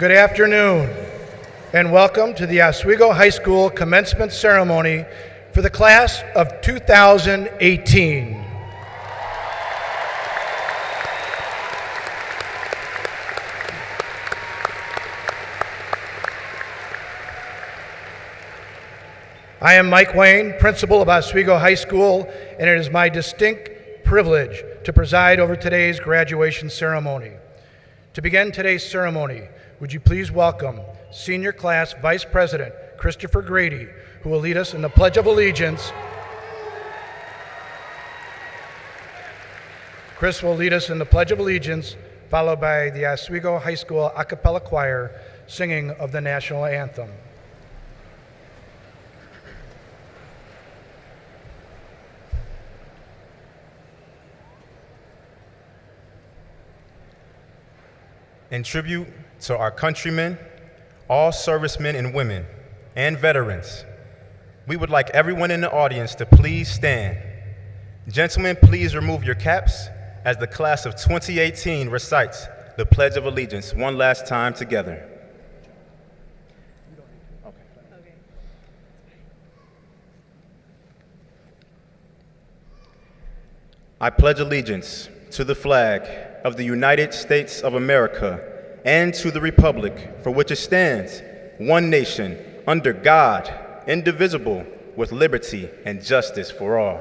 Good afternoon, and welcome to the Oswego High School Commencement Ceremony for the class of 2018. I am Mike Wayne, principal of Oswego High School, and it is my distinct privilege to preside over today's graduation ceremony. To begin today's ceremony, would you please welcome Senior Class Vice President Christopher Grady, who will lead us in the Pledge of Allegiance. Chris will lead us in the Pledge of Allegiance, followed by the Oswego High School a cappella choir singing of the National Anthem. In tribute to our countrymen, all servicemen and women, and veterans, we would like everyone in the audience to please stand. Gentlemen, please remove your caps as the class of 2018 recites the Pledge of Allegiance one last time together. I pledge allegiance to the flag of the United States of America and to the republic for which it stands, one nation, under God, indivisible, with liberty and justice for all.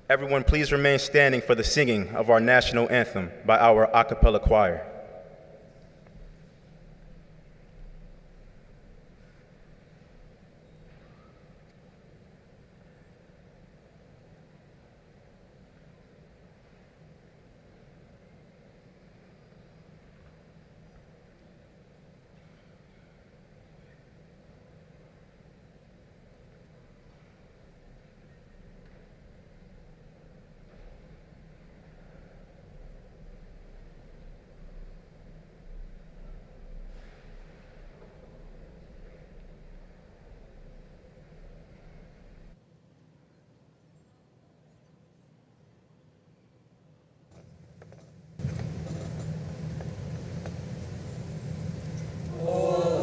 Everyone, please remain standing for the singing of our national anthem by our a cappella choir.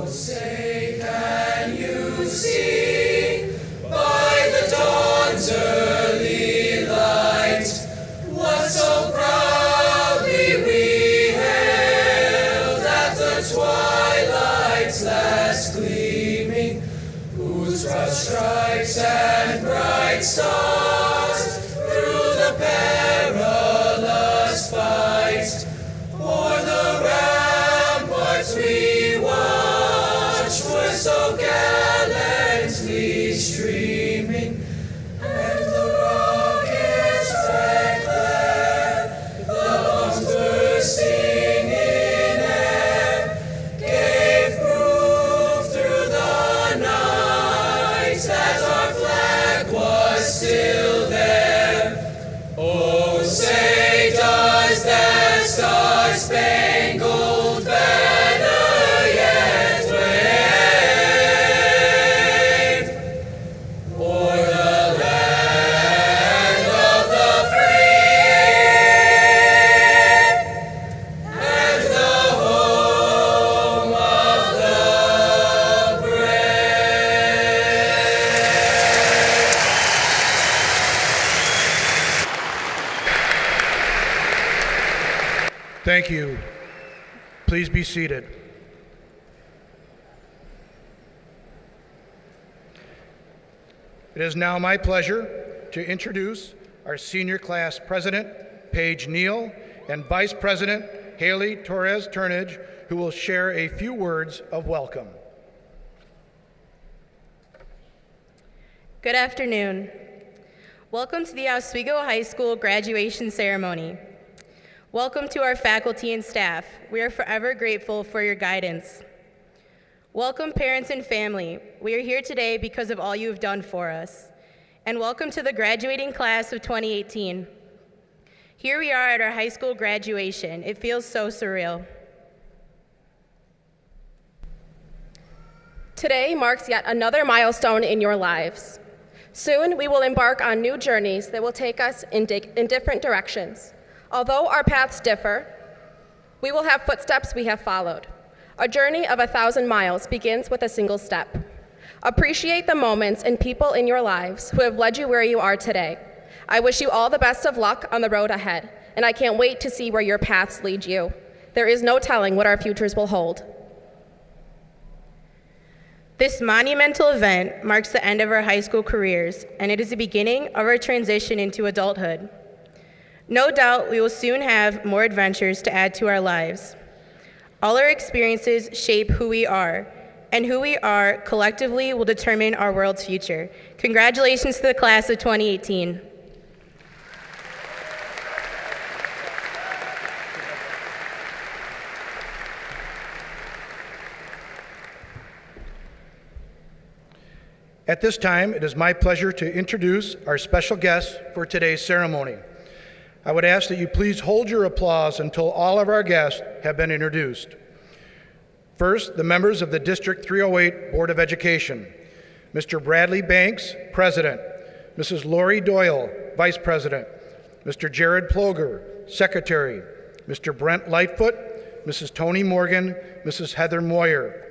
Say, can you see by the dawn's early light what so proudly we hailed at the twilight's last gleaming, whose proud stripes and bright stars through the perilous fight o'er the ramparts we watched were so gallantly streaming, and the rockets red glare, the bombs bursting in air, gave proof through the night that our flag was still there. Oh, say does that star-spangled banner yet wave o'er the land of the free and the home of the brave? Thank you. Please be seated. It is now my pleasure to introduce our senior class president, Paige Neal, and vice president, Haley Torrez Turnage, who will share a few words of welcome. Good afternoon. Welcome to the Oswego High School graduation ceremony. Welcome to our faculty and staff. We are forever grateful for your guidance. Welcome, parents and family. We are here today because of all you have done for us. And welcome to the graduating class of 2018. Here we are at our high school graduation. It feels so surreal. Today marks yet another milestone in your lives. Soon, we will embark on new journeys that will take us in different directions. Although our paths differ, We will have footsteps we have followed. A journey of 1,000 miles begins with a single step. Appreciate the moments and people in your lives who have led you where you are today. I wish you all the best of luck on the road ahead, and I can't wait to see where your paths lead you. There is no telling what our futures will hold. This monumental event marks the end of our high school careers, and it is the beginning of our transition into adulthood. No doubt we will soon have more adventures to add to our lives. All our experiences shape who we are, and who we are collectively will determine our world's future. Congratulations to the class of 2018. At this time, it is my pleasure to introduce our special guests for today's ceremony. I would ask that you please hold your applause until all of our guests have been introduced. First, the members of the District 308 Board of Education. Mr. Bradley Banks, President. Mrs. Lori Doyle, Vice President. Mr. Jared Ploger, Secretary. Mr. Brent Lightfoot, Mrs. Tony Morgan, Mrs. Heather Moyer.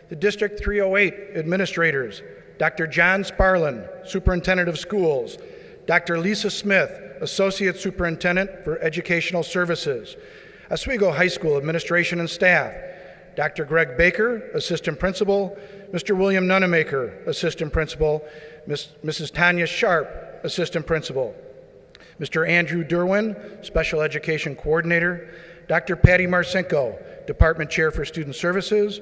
The District 308 Administrators. Dr. John Sparlin, Superintendent of Schools. Dr. Lisa Smith, Associate Superintendent for Educational Services. Oswego High School Administration and Staff. Dr. Greg Baker, Assistant Principal. Mr. William Nunemaker, Assistant Principal. Mrs. Tanya Sharp, Assistant Principal. Mr. Andrew Derwin, Special Education Coordinator. Dr. Patty Marcinko, Department Chair for Student Services.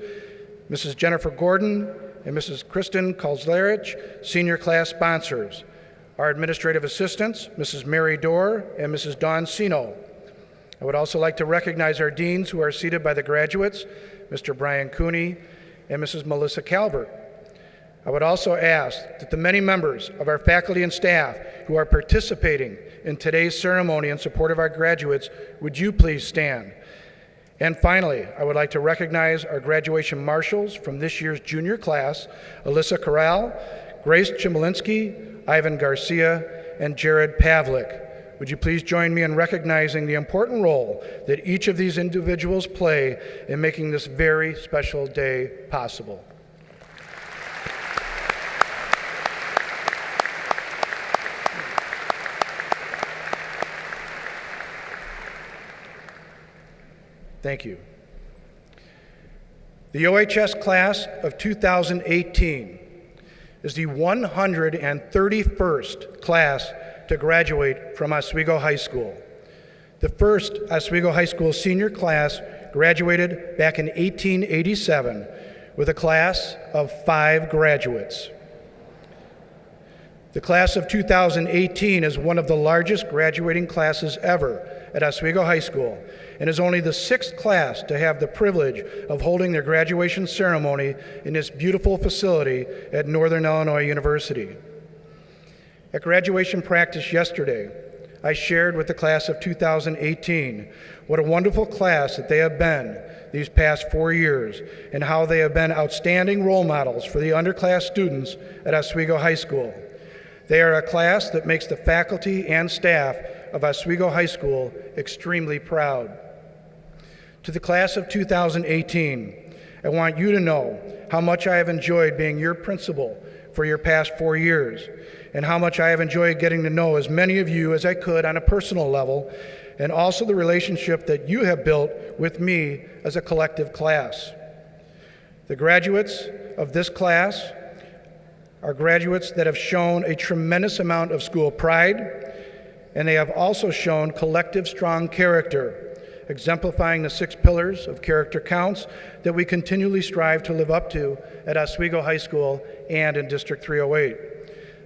Mrs. Jennifer Gordon, and Mrs. Kristen Kalzlerich, Senior Class Sponsors. Our administrative assistants, Mrs. Mary Dorr and Mrs. Dawn Sino. I would also like to recognize our deans who are seated by the graduates, Mr. Brian Cooney and Mrs. Melissa Calvert. I would also ask that the many members of our faculty and staff who are participating in today's ceremony in support of our graduates, would you please stand? And finally, I would like to recognize our graduation marshals from this year's junior class, Alyssa Corral, Grace Chmielinsky, Ivan Garcia, and Jared Pavlik. Would you please join me in recognizing the important role that each of these individuals play in making this very special day possible? Thank you. The OHS class of 2018 is the 131st class to graduate from Oswego High School. The first Oswego High School senior class graduated back in 1887 with a class of 5 graduates. The class of 2018 is one of the largest graduating classes ever at Oswego High School and is only the 6th class to have the privilege of holding their graduation ceremony in this beautiful facility at Northern Illinois University. At graduation practice yesterday, I shared with the class of 2018 what a wonderful class that they have been these past 4 years and how they have been outstanding role models for the underclass students at Oswego High School. They are a class that makes the faculty and staff of Oswego High School extremely proud. To the class of 2018, I want you to know how much I have enjoyed being your principal for your past 4 years, and how much I have enjoyed getting to know as many of you as I could on a personal level, and also the relationship that you have built with me as a collective class. The graduates of this class are graduates that have shown a tremendous amount of school pride, and they have also shown collective strong character, exemplifying the 6 pillars of character counts that we continually strive to live up to at Oswego High School and in District 308.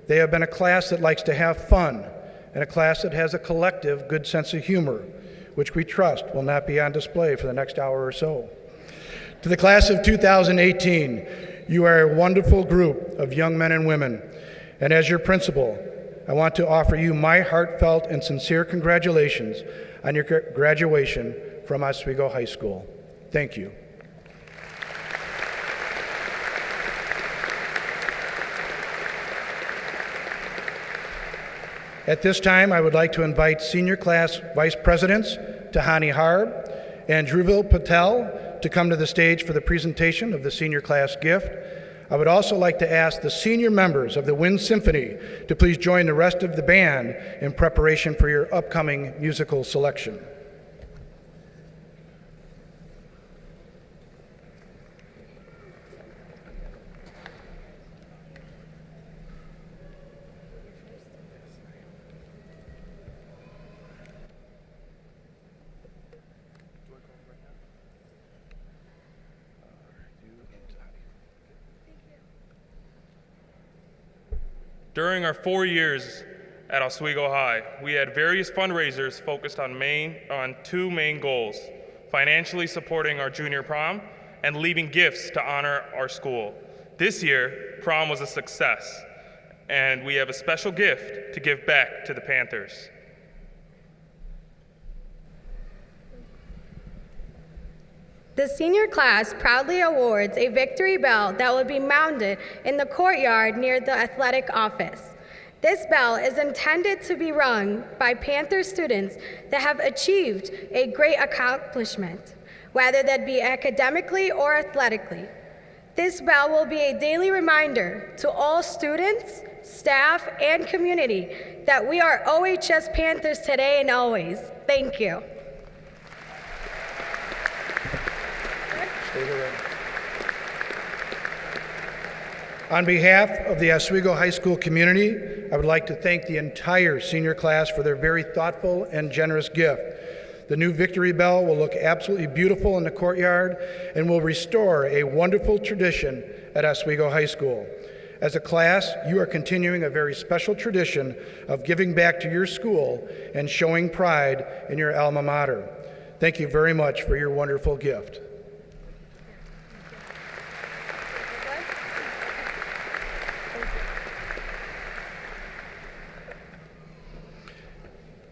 They have been a class that likes to have fun, and a class that has a collective good sense of humor, which we trust will not be on display for the next hour or so. To the class of 2018, you are a wonderful group of young men and women, and as your principal, I want to offer you my heartfelt and sincere congratulations on your graduation from Oswego High School. Thank you. At this time, I would like to invite Senior Class Vice Presidents Tahani Harb and Dhruvil Patel to come to the stage for the presentation of the senior class gift. I would also like to ask the senior members of the Wind Symphony to please join the rest of the band in preparation for your upcoming musical selection. During our 4 years at Oswego High, we had various fundraisers focused on two main goals: financially supporting our junior prom and leaving gifts to honor our school. This year, prom was a success, and we have a special gift to give back to the Panthers. The senior class proudly awards a victory bell that will be mounted in the courtyard near the athletic office. This bell is intended to be rung by Panther students that have achieved a great accomplishment, whether that be academically or athletically. This bell will be a daily reminder to all students, staff, and community that we are OHS Panthers today and always. Thank you. On behalf of the Oswego High School community, I would like to thank the entire senior class for their very thoughtful and generous gift. The new Victory Bell will look absolutely beautiful in the courtyard and will restore a wonderful tradition at Oswego High School. As a class, you are continuing a very special tradition of giving back to your school and showing pride in your alma mater. Thank you very much for your wonderful gift.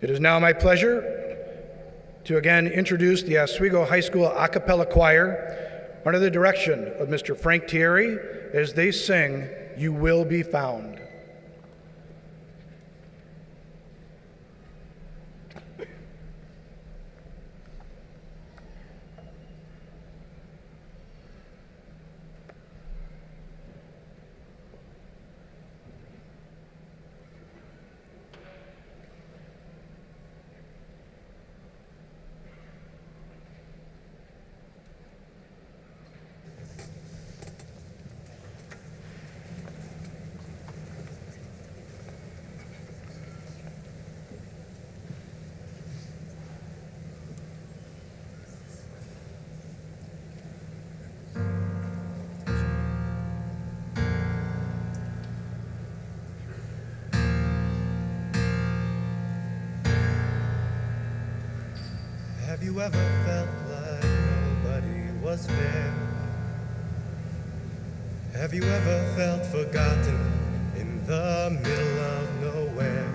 It is now my pleasure to again introduce the Oswego High School a cappella choir under the direction of Mr. Frank Thierry as they sing, "You Will Be Found." Have you ever felt like nobody was there? Have you ever felt forgotten in the middle of nowhere?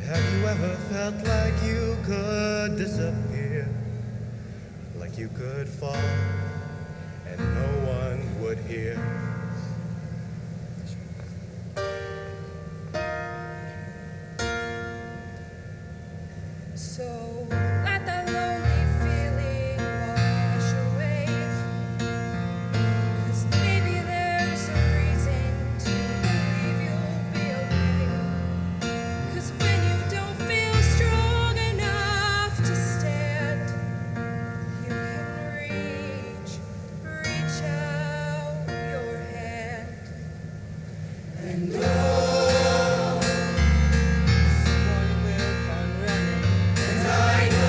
Have you ever felt like you could disappear? Like you could fall and no one would hear? So let the lonely feeling wash away, 'cause maybe there's a reason to believe you'll be okay. 'Cause when you don't feel strong enough to stand, you can reach out your hand. And oh, someone will come running, and I know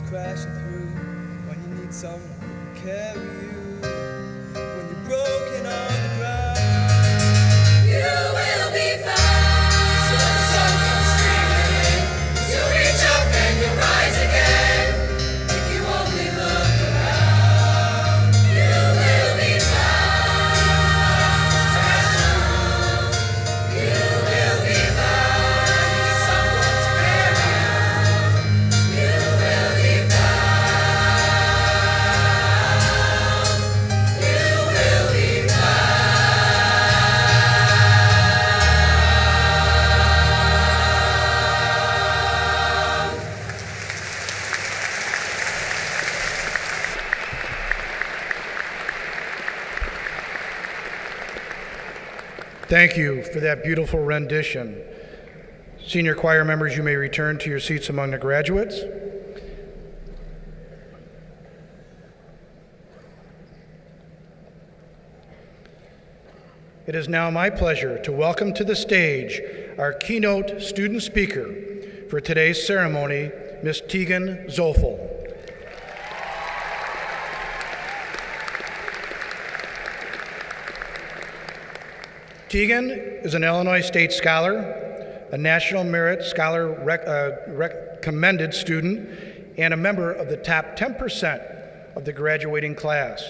crashing through, when you need someone to carry you, when you're broken on the ground. You will be found. So the sun comes streaming in, you reach up and you rise again. If you only look around, you will be found. You will be found. Someone to carry you. You will be found. You will be Thank you for that beautiful rendition. Senior choir members, you may return to your seats among the graduates. It is now my pleasure to welcome to the stage our keynote student speaker for today's ceremony, Ms. Tegan Sofel. Tegan is an Illinois State Scholar, a National Merit Scholar recommended student, and a member of the top 10% of the graduating class.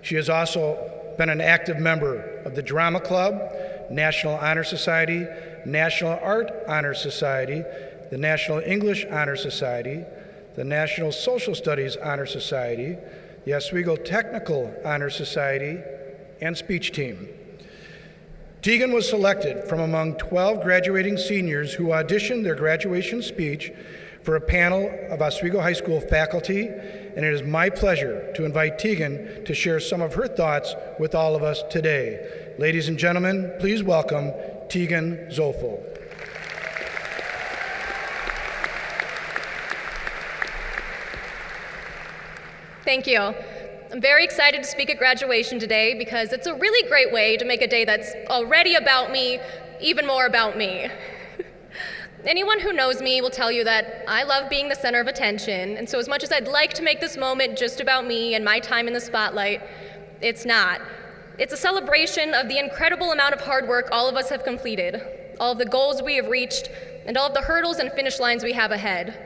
She has also been an active member of the Drama Club, National Honor Society, National Art Honor Society, the National English Honor Society, the National Social Studies Honor Society, the Oswego Technical Honor Society, and speech team. Tegan was selected from among 12 graduating seniors who auditioned their graduation speech for a panel of Oswego High School faculty, and it is my pleasure to invite Tegan to share some of her thoughts with all of us today. Ladies and gentlemen, please welcome Tegan Sofel. Thank you. I'm very excited to speak at graduation today because it's a really great way to make a day that's already about me, even more about me. Anyone who knows me will tell you that I love being the center of attention, and so as much as I'd like to make this moment just about me and my time in the spotlight, it's not. It's a celebration of the incredible amount of hard work all of us have completed, all of the goals we have reached, and all of the hurdles and finish lines we have ahead.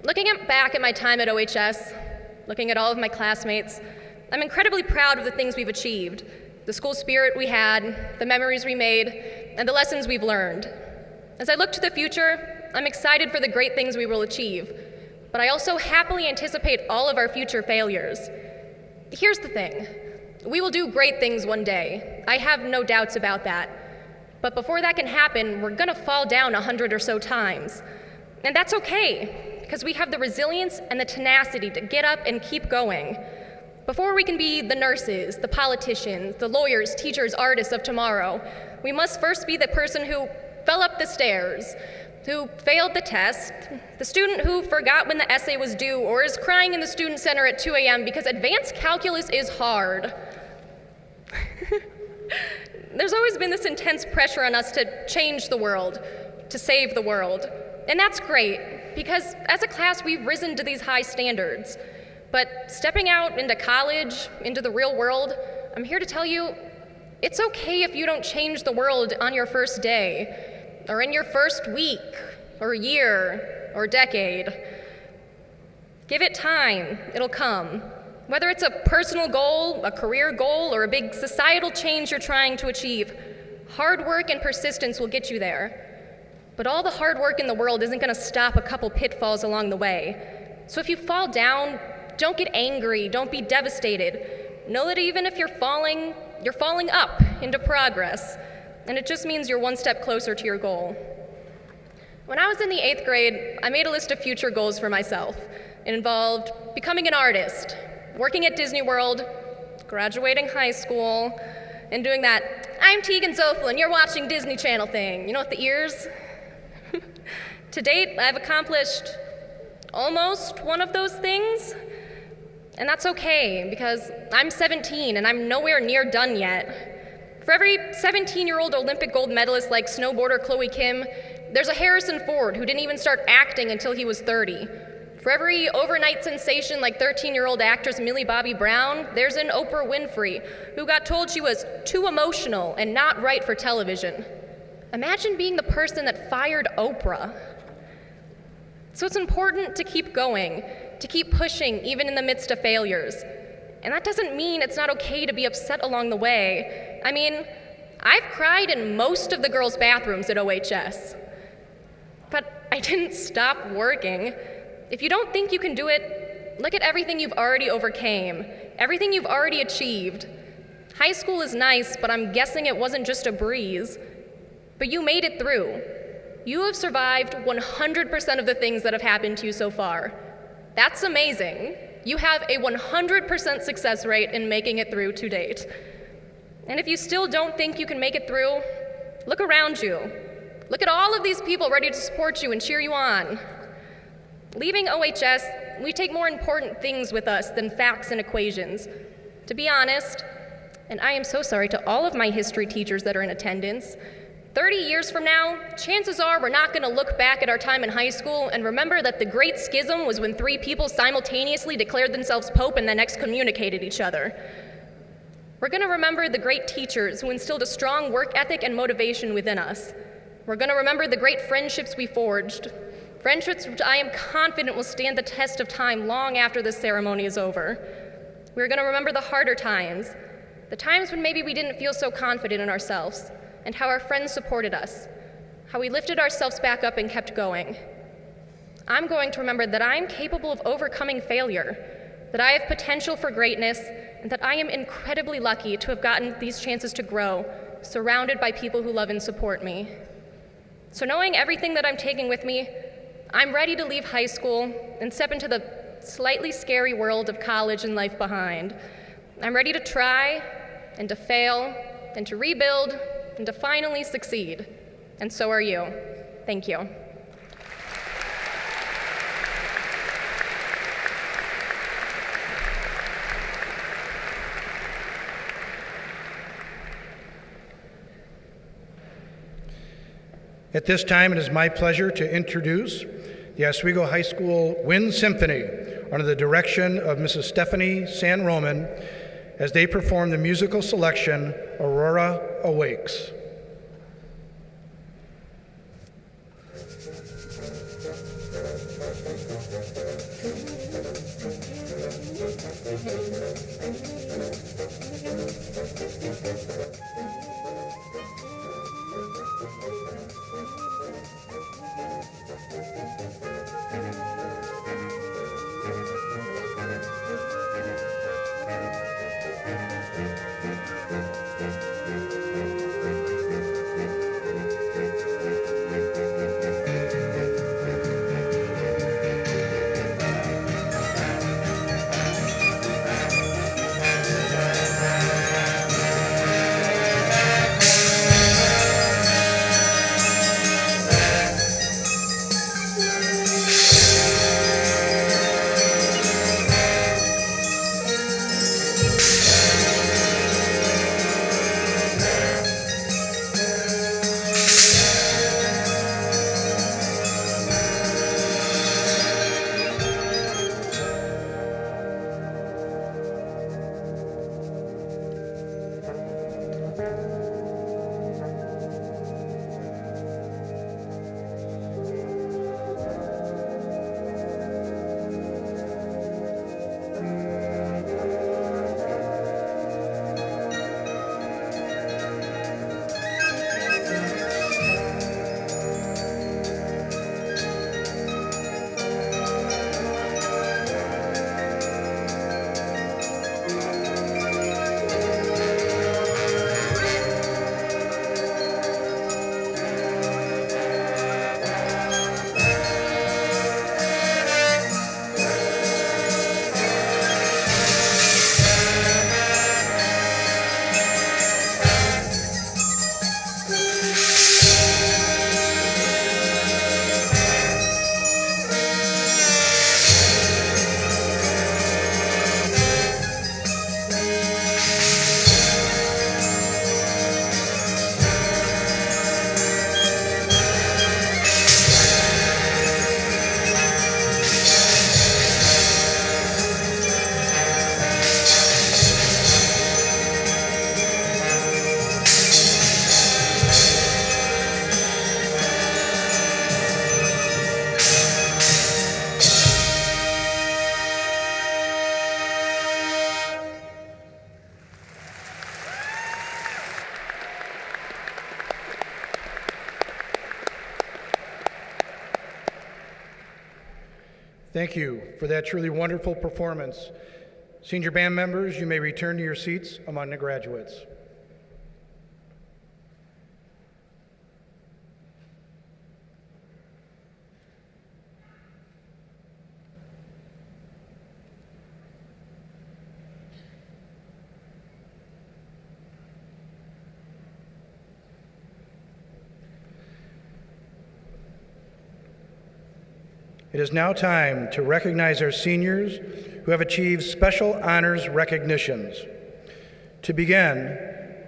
Looking back at my time at OHS, looking at all of my classmates, I'm incredibly proud of the things we've achieved, the school spirit we had, the memories we made, and the lessons we've learned. As I look to the future, I'm excited for the great things we will achieve, but I also happily anticipate all of our future failures. Here's the thing. We will do great things one day. I have no doubts about that. But before that can happen, we're gonna fall down 100 or so times. And that's okay, because we have the resilience and the tenacity to get up and keep going. Before we can be the nurses, the politicians, the lawyers, teachers, artists of tomorrow, we must first be the person who fell up the stairs, who failed the test, the student who forgot when the essay was due or is crying in the student center at 2 a.m. because advanced calculus is hard. There's always been this intense pressure on us to change the world, to save the world. And that's great, because as a class, we've risen to these high standards. But stepping out into college, into the real world, I'm here to tell you, it's okay if you don't change the world on your first day, or in your first week, or year, or decade. Give it time, it'll come. Whether it's a personal goal, a career goal, or a big societal change you're trying to achieve, hard work and persistence will get you there. But all the hard work in the world isn't gonna stop a couple pitfalls along the way. So if you fall down, don't get angry, don't be devastated. Know that even if you're falling up into progress, and it just means you're one step closer to your goal. When I was in the 8th grade, I made a list of future goals for myself. It involved becoming an artist, working at Disney World, graduating high school, and doing that, I'm Tegan Sofel and you're watching Disney Channel thing. You know, with the ears? To date, I've accomplished almost one of those things, and that's okay, because I'm 17 and I'm nowhere near done yet. For every 17-year-old Olympic gold medalist like snowboarder Chloe Kim, there's a Harrison Ford who didn't even start acting until he was 30. For every overnight sensation like 13-year-old actress Millie Bobby Brown, there's an Oprah Winfrey who got told she was too emotional and not right for television. Imagine being the person that fired Oprah. So it's important to keep going, to keep pushing even in the midst of failures. And that doesn't mean it's not okay to be upset along the way. I mean, I've cried in most of the girls' bathrooms at OHS. But I didn't stop working. If you don't think you can do it, look at everything you've already overcame, everything you've already achieved. High school is nice, but I'm guessing it wasn't just a breeze. But you made it through. You have survived 100% of the things that have happened to you so far. That's amazing. You have a 100% success rate in making it through to date. And if you still don't think you can make it through, look around you. Look at all of these people ready to support you and cheer you on. Leaving OHS, we take more important things with us than facts and equations. To be honest, and I am so sorry to all of my history teachers that are in attendance, 30 years from now, chances are we're not going to look back at our time in high school and remember that the Great Schism was when 3 people simultaneously declared themselves pope and then excommunicated each other. We're going to remember the great teachers who instilled a strong work ethic and motivation within us. We're going to remember the great friendships we forged, friendships which I am confident will stand the test of time long after this ceremony is over. We're going to remember the harder times, the times when maybe we didn't feel so confident in ourselves, and how our friends supported us, how we lifted ourselves back up and kept going. I'm going to remember that I am capable of overcoming failure, that I have potential for greatness, and that I am incredibly lucky to have gotten these chances to grow, surrounded by people who love and support me. So knowing everything that I'm taking with me, I'm ready to leave high school and step into the slightly scary world of college and life behind. I'm ready to try and to fail and to rebuild and to finally succeed. And so are you. Thank you. At this time, it is my pleasure to introduce the Oswego High School Wind Symphony under the direction of Mrs. Stephanie San Roman as they perform the musical selection, Aurora Awakes. Thank you for that truly wonderful performance. Senior band members, you may return to your seats among the graduates. It is now time to recognize our seniors who have achieved special honors recognitions. To begin,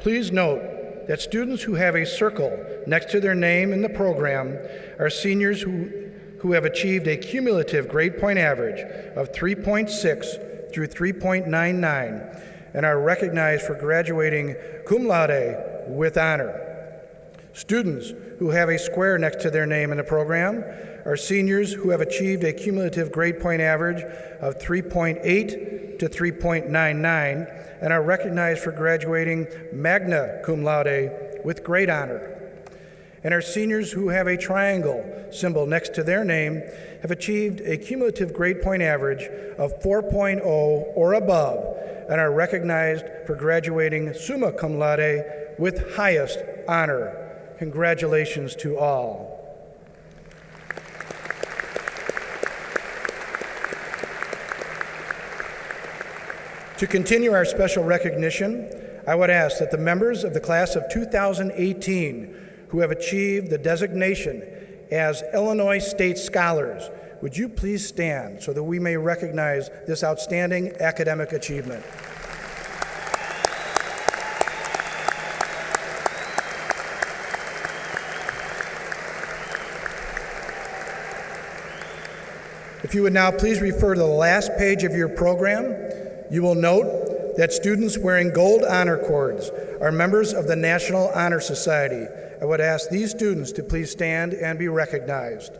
please note that students who have a circle next to their name in the program are seniors who have achieved a cumulative grade point average of 3.6 through 3.99 and are recognized for graduating cum laude with honor. Students who have a square next to their name in the program are seniors who have achieved a cumulative grade point average of 3.8 to 3.99 and are recognized for graduating magna cum laude with great honor. And our seniors who have a triangle symbol next to their name have achieved a cumulative grade point average of 4.0 or above and are recognized for graduating summa cum laude with highest honor. Congratulations to all. To continue our special recognition, I would ask that the members of the class of 2018 who have achieved the designation as Illinois State Scholars, would you please stand so that we may recognize this outstanding academic achievement. If you would now please refer to the last page of your program, you will note that students wearing gold honor cords are members of the National Honor Society. I would ask these students to please stand and be recognized.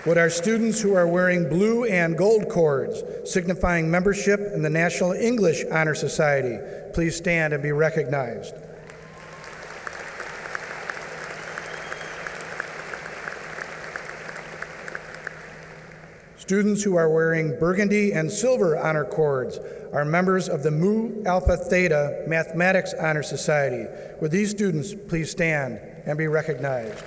Would our students who are wearing blue and gold cords, signifying membership in the National English Honor Society, please stand and be recognized. Students who are wearing burgundy and silver honor cords are members of the Mu Alpha Theta Mathematics Honor Society. Would these students please stand and be recognized?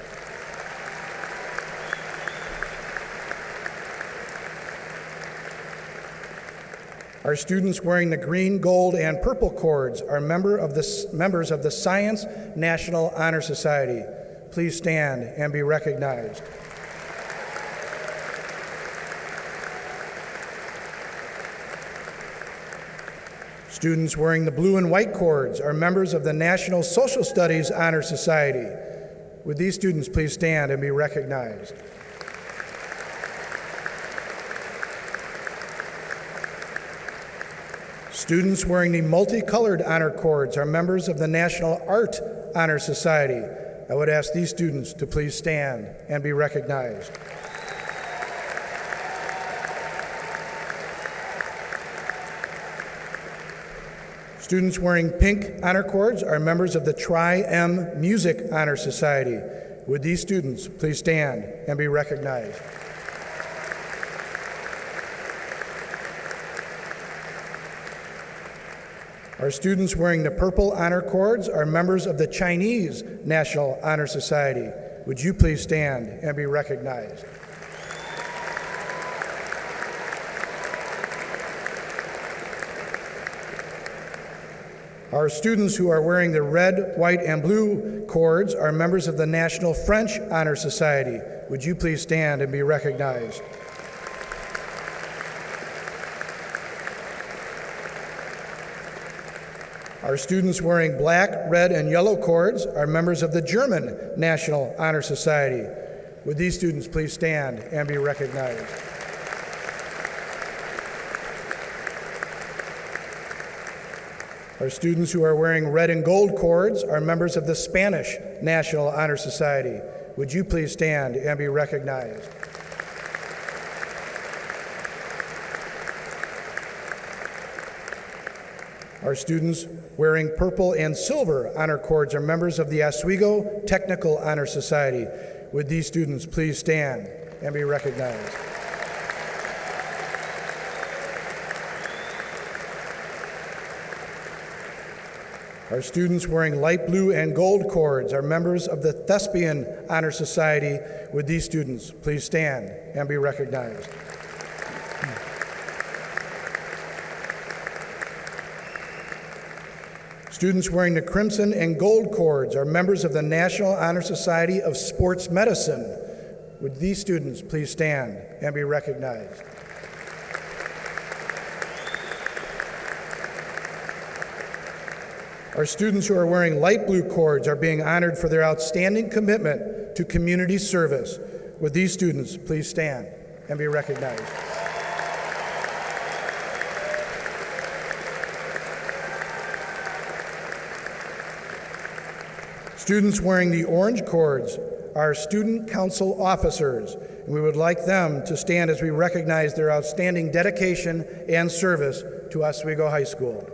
Our students wearing the green, gold, and purple cords are members of the Science National Honor Society. Please stand and be recognized. Students wearing the blue and white cords are members of the National Social Studies Honor Society. Would these students please stand and be recognized? Students wearing the multicolored honor cords are members of the National Art Honor Society. I would ask these students to please stand and be recognized. Students wearing pink honor cords are members of the Tri-M Music Honor Society. Would these students please stand and be recognized? Our students wearing the purple honor cords are members of the Chinese National Honor Society. Would you please stand and be recognized? Our students who are wearing the red, white, and blue cords are members of the National French Honor Society. Would you please stand and be recognized? Our students wearing black, red, and yellow cords are members of the German National Honor Society. Would these students please stand and be recognized? Our students who are wearing red and gold cords are members of the Spanish National Honor Society. Would you please stand and be recognized? Our students wearing purple and silver honor cords are members of the Oswego Technical Honor Society. Would these students please stand and be recognized? Our students wearing light blue and gold cords are members of the Thespian Honor Society. Would these students please stand and be recognized? Students wearing the crimson and gold cords are members of the National Honor Society of Sports Medicine. Would these students please stand and be recognized? Our students who are wearing light blue cords are being honored for their outstanding commitment to community service. Would these students please stand and be recognized? Students wearing the orange cords are student council officers, and we would like them to stand as we recognize their outstanding dedication and service to Oswego High School.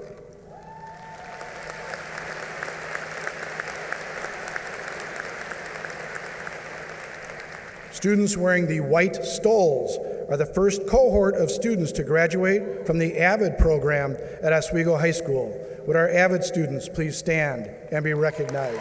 Students wearing the white stoles are the first cohort of students to graduate from the AVID program at Oswego High School. Would our AVID students please stand and be recognized?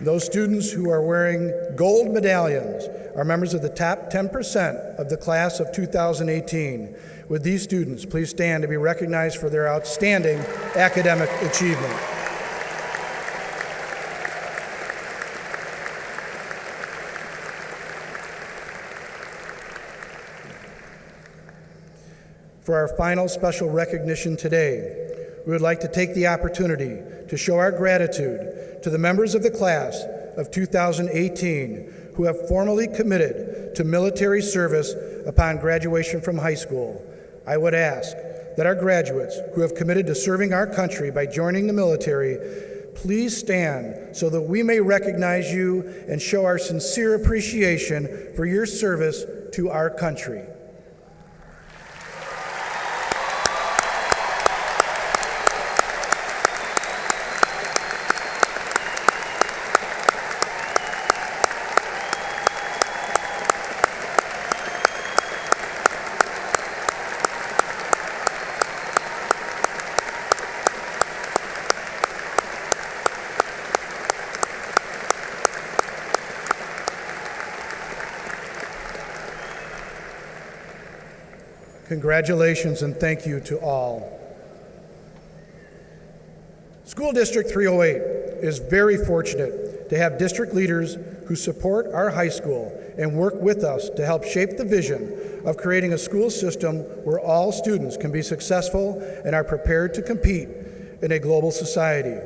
Those students who are wearing gold medallions are members of the top 10% of the class of 2018. Would these students please stand to be recognized for their outstanding academic achievement? For our final special recognition today, we would like to take the opportunity to show our gratitude to the members of the class of 2018 who have formally committed to military service upon graduation from high school. I would ask that our graduates who have committed to serving our country by joining the military please stand so that we may recognize you and show our sincere appreciation for your service to our country. Congratulations and thank you to all. School District 308 is very fortunate to have district leaders who support our high school and work with us to help shape the vision of creating a school system where all students can be successful and are prepared to compete in a global society.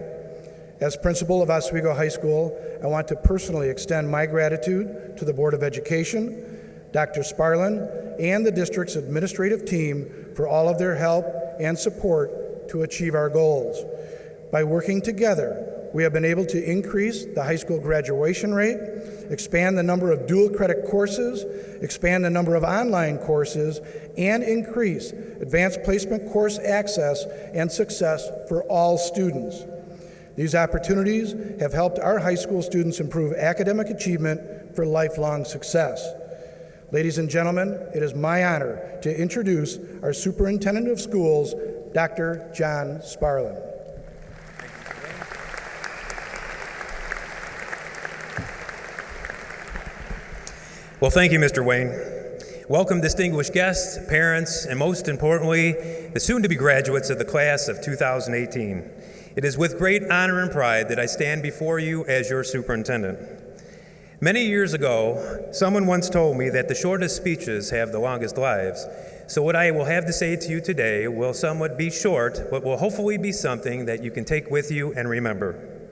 As principal of Oswego High School, I want to personally extend my gratitude to the Board of Education, Dr. Sparlin, and the district's administrative team for all of their help and support to achieve our goals. By working together, we have been able to increase the high school graduation rate, expand the number of dual credit courses, expand the number of online courses, and increase advanced placement course access and success for all students. These opportunities have helped our high school students improve academic achievement for lifelong success. Ladies and gentlemen, it is my honor to introduce our Superintendent of Schools, Dr. John Sparlin. Well, thank you, Mr. Wayne. Welcome, distinguished guests, parents, and most importantly, the soon-to-be graduates of the class of 2018. It is with great honor and pride that I stand before you as your superintendent. Many years ago, someone once told me that the shortest speeches have the longest lives. So what I will have to say to you today will somewhat be short, but will hopefully be something that you can take with you and remember.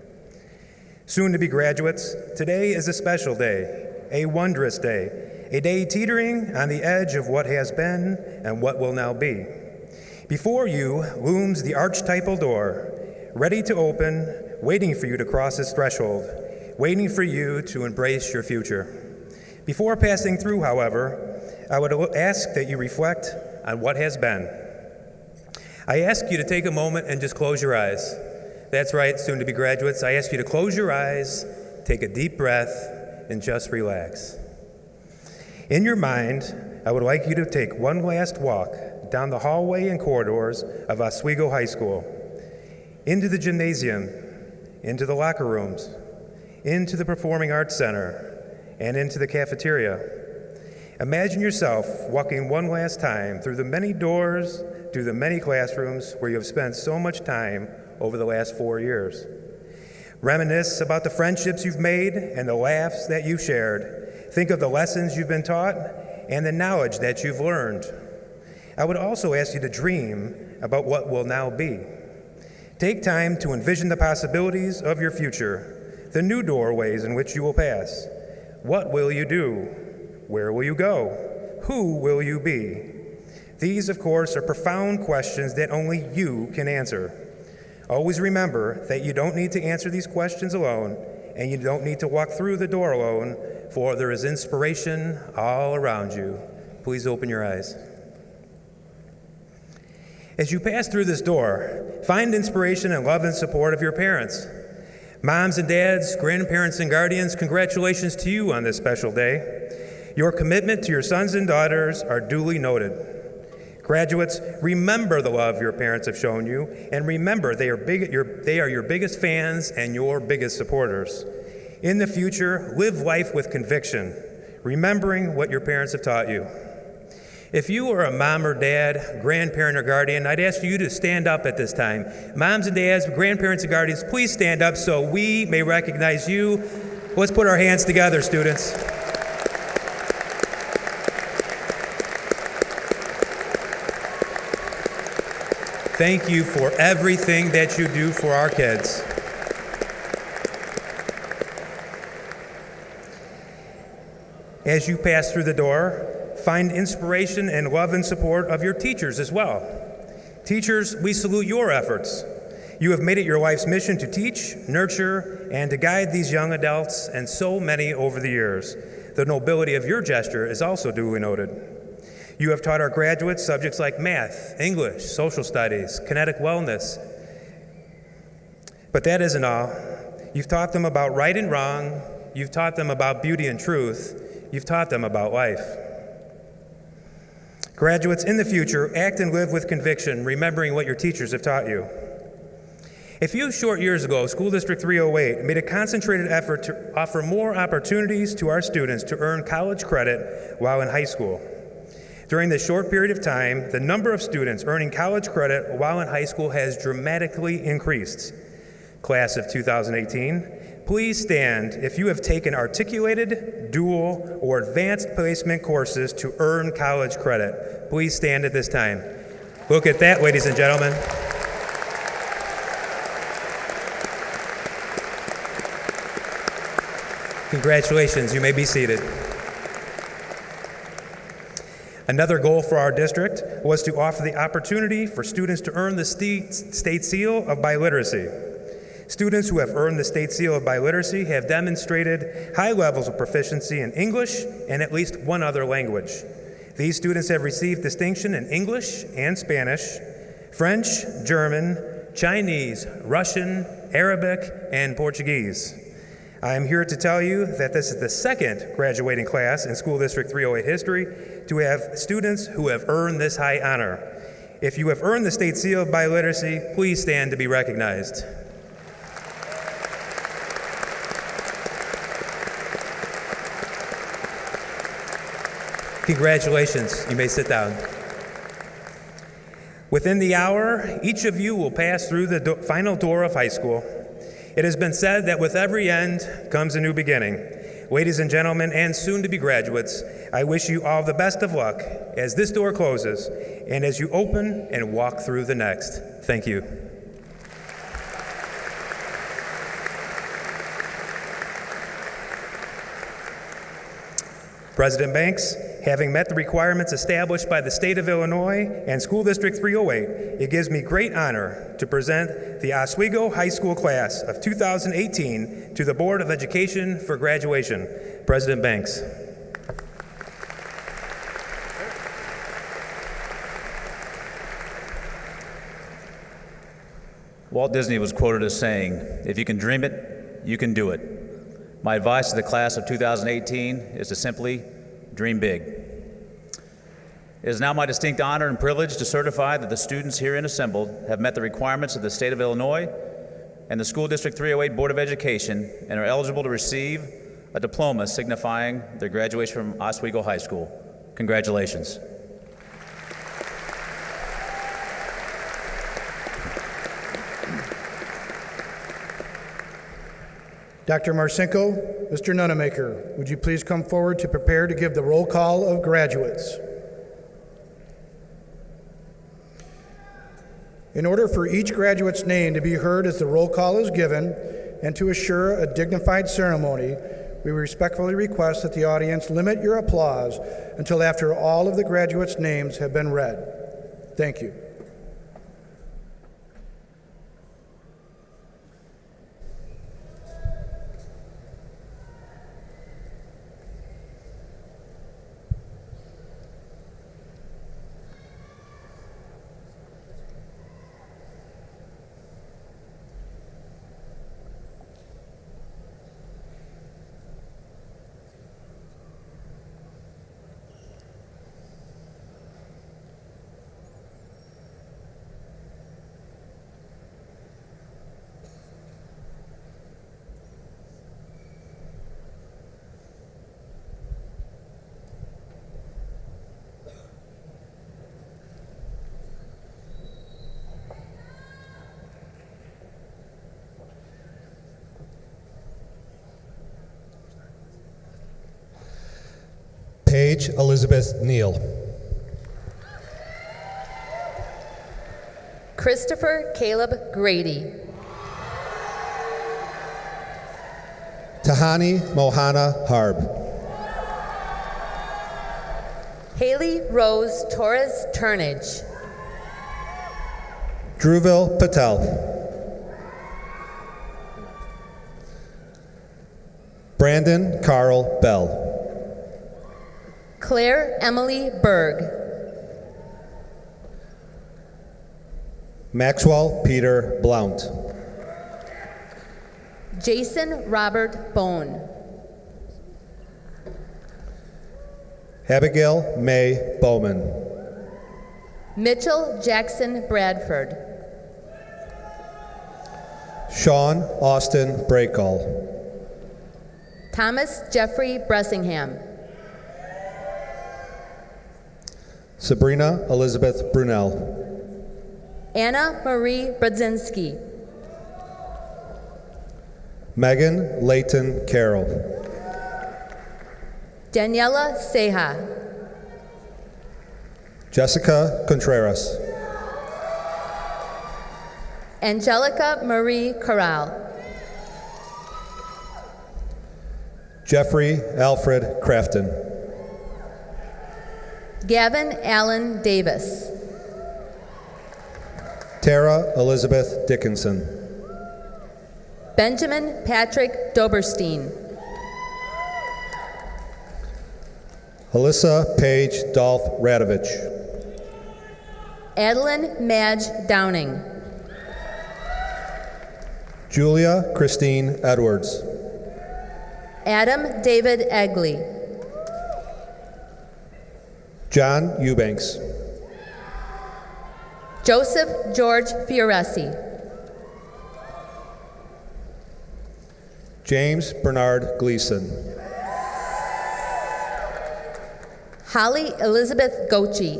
Soon to be graduates, today is a special day, a wondrous day, a day teetering on the edge of what has been and what will now be. Before you looms the archetypal door, ready to open, waiting for you to cross its threshold, waiting for you to embrace your future. Before passing through, however, I would ask that you reflect on what has been. I ask you to take a moment and just close your eyes. That's right, soon-to-be graduates. I ask you to close your eyes, take a deep breath, and just relax. In your mind, I would like you to take one last walk down the hallway and corridors of Oswego High School, into the gymnasium, into the locker rooms, into the Performing Arts Center, and into the cafeteria. Imagine yourself walking one last time through the many doors, through the many classrooms where you have spent so much time over the last 4 years. Reminisce about the friendships you've made and the laughs that you've shared. Think of the lessons you've been taught and the knowledge that you've learned. I would also ask you to dream about what will now be. Take time to envision the possibilities of your future, the new doorways in which you will pass. What will you do? Where will you go? Who will you be? These, of course, are profound questions that only you can answer. Always remember that you don't need to answer these questions alone, and you don't need to walk through the door alone, for there is inspiration all around you. Please open your eyes. As you pass through this door, find inspiration and love and support of your parents. Moms and dads, grandparents and guardians, congratulations to you on this special day. Your commitment to your sons and daughters are duly noted. Graduates, remember the love your parents have shown you, and remember they are your biggest fans and your biggest supporters. In the future, live life with conviction, remembering what your parents have taught you. If you are a mom or dad, grandparent or guardian, I'd ask you to stand up at this time. Moms and dads, grandparents and guardians, please stand up so we may recognize you. Let's put our hands together, students. Thank you for everything that you do for our kids. As you pass through the door, find inspiration and love and support of your teachers as well. Teachers, we salute your efforts. You have made it your life's mission to teach, nurture, and to guide these young adults and so many over the years. The nobility of your gesture is also duly noted. You have taught our graduates subjects like math, English, social studies, kinetic wellness. But that isn't all. You've taught them about right and wrong. You've taught them about beauty and truth. You've taught them about life. Graduates, in the future, act and live with conviction, remembering what your teachers have taught you. A few short years ago, School District 308 made a concentrated effort to offer more opportunities to our students to earn college credit while in high school. During this short period of time, the number of students earning college credit while in high school has dramatically increased. Class of 2018, please stand if you have taken articulated, dual, or advanced placement courses to earn college credit. Please stand at this time. Look at that, ladies and gentlemen. Congratulations, you may be seated. Another goal for our district was to offer the opportunity for students to earn the state seal of biliteracy. Students who have earned the state seal of biliteracy have demonstrated high levels of proficiency in English and at least one other language. These students have received distinction in English and Spanish, French, German, Chinese, Russian, Arabic, and Portuguese. I am here to tell you that this is the second graduating class in School District 308 history to have students who have earned this high honor. If you have earned the state seal of biliteracy, please stand to be recognized. Congratulations. You may sit down. Within the hour, each of you will pass through the final door of high school. It has been said that with every end comes a new beginning. Ladies and gentlemen, and soon-to-be graduates, I wish you all the best of luck as this door closes and as you open and walk through the next. Thank you. President Banks, having met the requirements established by the state of Illinois and School District 308, it gives me great honor to present the Oswego High School class of 2018 to the Board of Education for graduation. President Banks. Walt Disney was quoted as saying, "If you can dream it, you can do it." My advice to the class of 2018 is to simply dream big. It is now my distinct honor and privilege to certify that the students herein assembled have met the requirements of the state of Illinois and the School District 308 Board of Education and are eligible to receive a diploma signifying their graduation from Oswego High School. Congratulations. Dr. Marcinko, Mr. Nunemaker, would you please come forward to prepare to give the roll call of graduates? In order for each graduate's name to be heard as the roll call is given and to assure a dignified ceremony, we respectfully request that the audience limit your applause until after all of the graduates' names have been read. Thank you. Paige Elizabeth Neal. Christopher Caleb Grady. Tahani Mohana Harb. Haley Rose Torrez Turnage. Druville Patel. Brandon Carl Bell. Claire Emily Berg. Maxwell Peter Blount. Jason Robert Bone. Abigail May Bowman. Mitchell Jackson Bradford. Sean Austin Breakall. Thomas Jeffrey Bressingham. Sabrina Elizabeth Brunel. Anna Marie Brodzinski. Megan Layton Carroll. Daniela Seja. Jessica Contreras. Angelica Marie Corral. Jeffrey Alfred Crafton. Gavin Allen Davis. Tara Elizabeth Dickinson. Benjamin Patrick Doberstein. Alyssa Paige Dolph Radovich. Adeline Madge Downing. Julia Christine Edwards. Adam David Egley. John Eubanks. Joseph George Fioresi. James Bernard Gleason. Holly Elizabeth Gochi.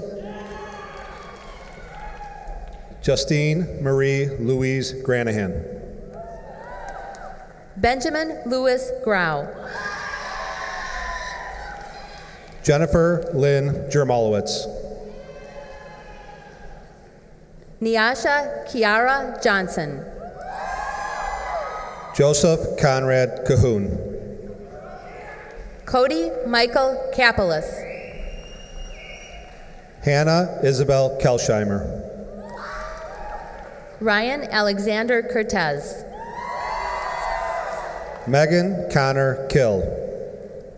Justine Marie Louise Granahan. Benjamin Louis Grau. Jennifer Lynn Jermolowitz. Nyasha Kiara Johnson. Joseph Conrad Cahoon. Cody Michael Kapelis. Hannah Isabel Kelsheimer. Ryan Alexander Cortez. Megan Connor Kill.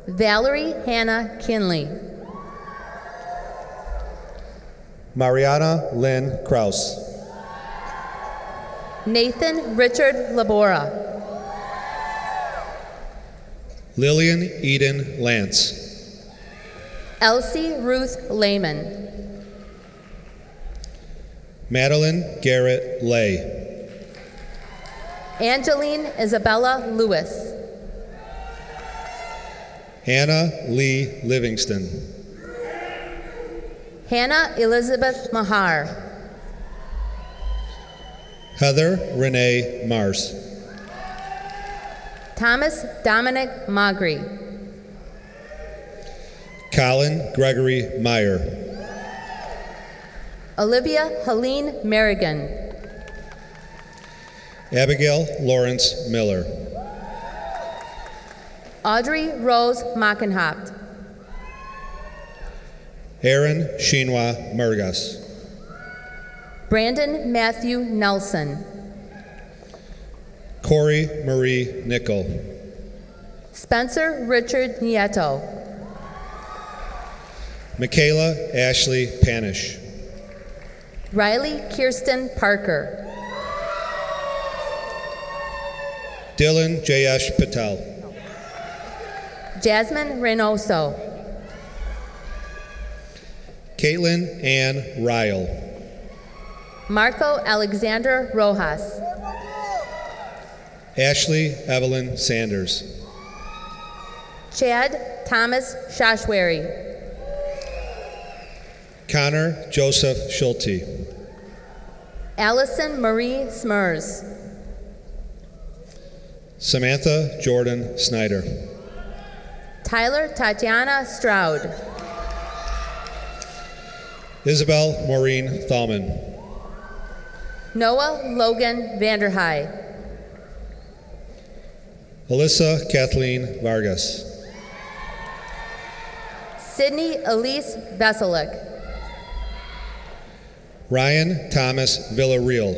Valerie Hannah Kinley. Mariana Lynn Kraus. Nathan Richard Labora. Lillian Eden Lance. Elsie Ruth Lehman. Madeline Garrett Lay. Angeline Isabella Lewis. Anna Lee Livingston. Hannah Elizabeth Mahar. Heather Renee Mars. Thomas Dominic Magri. Colin Gregory Meyer. Olivia Helene Merrigan. Abigail Lawrence Miller. Audrey Rose Mockenhaupt. Aaron Shinwa Murgas. Brandon Matthew Nelson. Corey Marie Nickel. Spencer Richard Nieto. Michaela Ashley Panish. Riley Kirsten Parker. Dylan Jayesh Patel. Jasmine Reynoso. Caitlin Ann Ryle. Marco Alexander Rojas. Ashley Evelyn Sanders. Chad Thomas Shashwari. Connor Joseph Schulte. Allison Marie Smurs. Samantha Jordan Snyder. Tyler Tatiana Stroud. Isabel Maureen Thalman. Noah Logan Vanderhei. Alyssa Kathleen Vargas. Sydney Elise Veselik. Ryan Thomas Villarreal.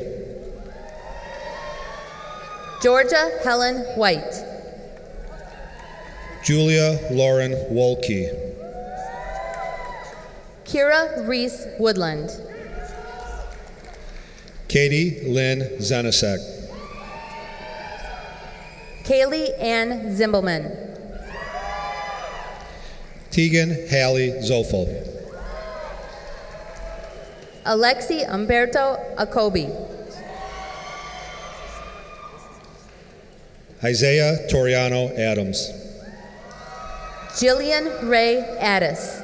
Georgia Helen White. Julia Lauren Wolke. Kira Reese Woodland. Katie Lynn Zanasek. Kaylee Ann Zimbelman. Tegan Hallie Zofel. Alexi Umberto Akobi. Isaiah Toriano Adams. Jillian Ray Addis.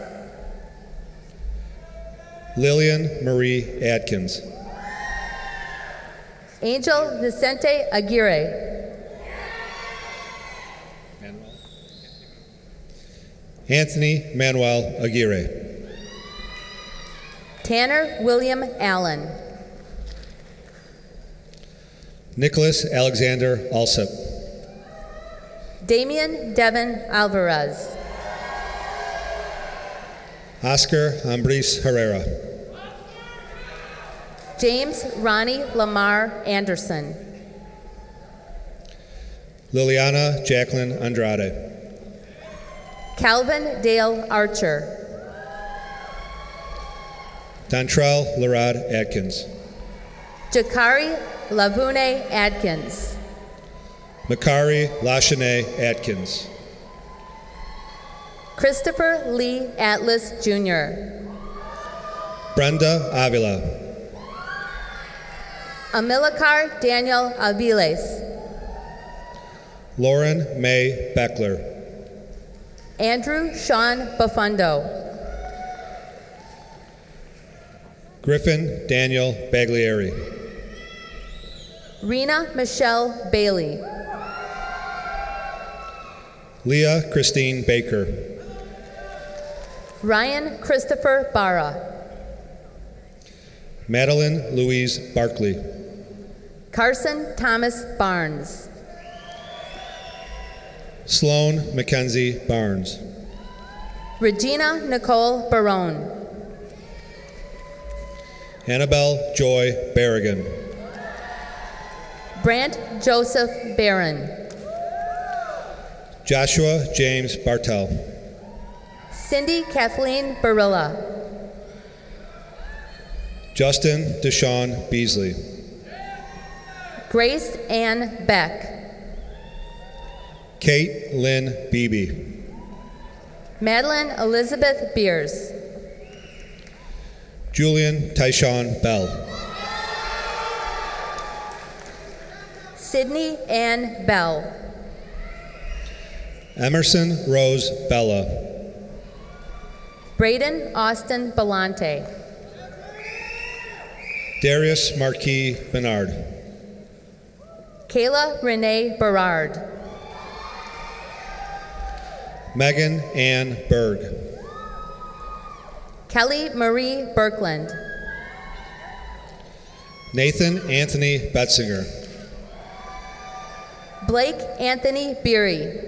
Lillian Marie Atkins. Angel Vicente Aguirre. Anthony Manuel Aguirre. Tanner William Allen. Nicholas Alexander Alsip. Damian Devin Alvarez. Oscar Ambris Herrera. James Ronnie Lamar Anderson. Liliana Jacqueline Andrade. Calvin Dale Archer. Dontrell Larad Atkins. Jakari Lavune Adkins. Makari Lashane Atkins. Christopher Lee Atlas Jr. Brenda Avila. Amilcar Daniel Aviles. Lauren May Beckler. Andrew Sean Bafundo. Griffin Daniel Baglieri. Rena Michelle Bailey. Leah Christine Baker. Ryan Christopher Barra. Madeline Louise Barkley. Carson Thomas Barnes. Sloan Mackenzie Barnes. Regina Nicole Barone. Annabelle Joy Berrigan. Brant Joseph Barron. Joshua James Bartel. Cindy Kathleen Barilla. Justin Deshawn Beasley. Grace Ann Beck. Kate Lynn Beebe. Madeline Elizabeth Beers. Julian Tyshawn Bell. Sydney Ann Bell. Emerson Rose Bella. Braden Austin Belante. Darius Marquis Bernard. Kayla Renee Berard. Megan Ann Berg. Kelly Marie Birkland. Nathan Anthony Betzinger. Blake Anthony Beery.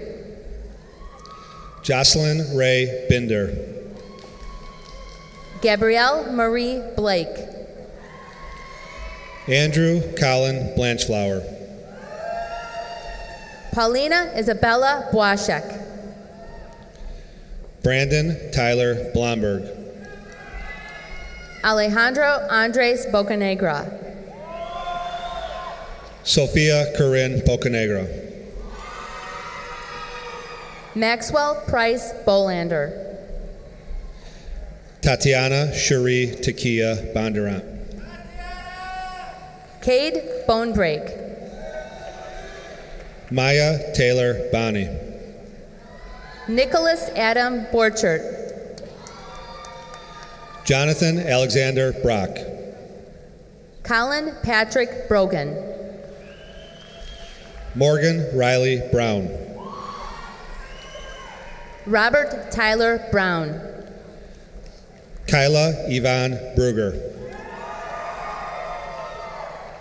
Jocelyn Ray Binder. Gabrielle Marie Blake. Andrew Colin Blanchflower. Paulina Isabella Bwaszek. Brandon Tyler Blomberg. Alejandro Andres Bocanegra. Sophia Corinne Bocanegra. Maxwell Price Bolander. Tatiana Cherie Takia Bondurant. Cade Bonebreak. Maya Taylor Bonney. Nicholas Adam Borchert. Jonathan Alexander Brock. Colin Patrick Brogan. Morgan Riley Brown. Robert Tyler Brown. Kyla Yvonne Bruger.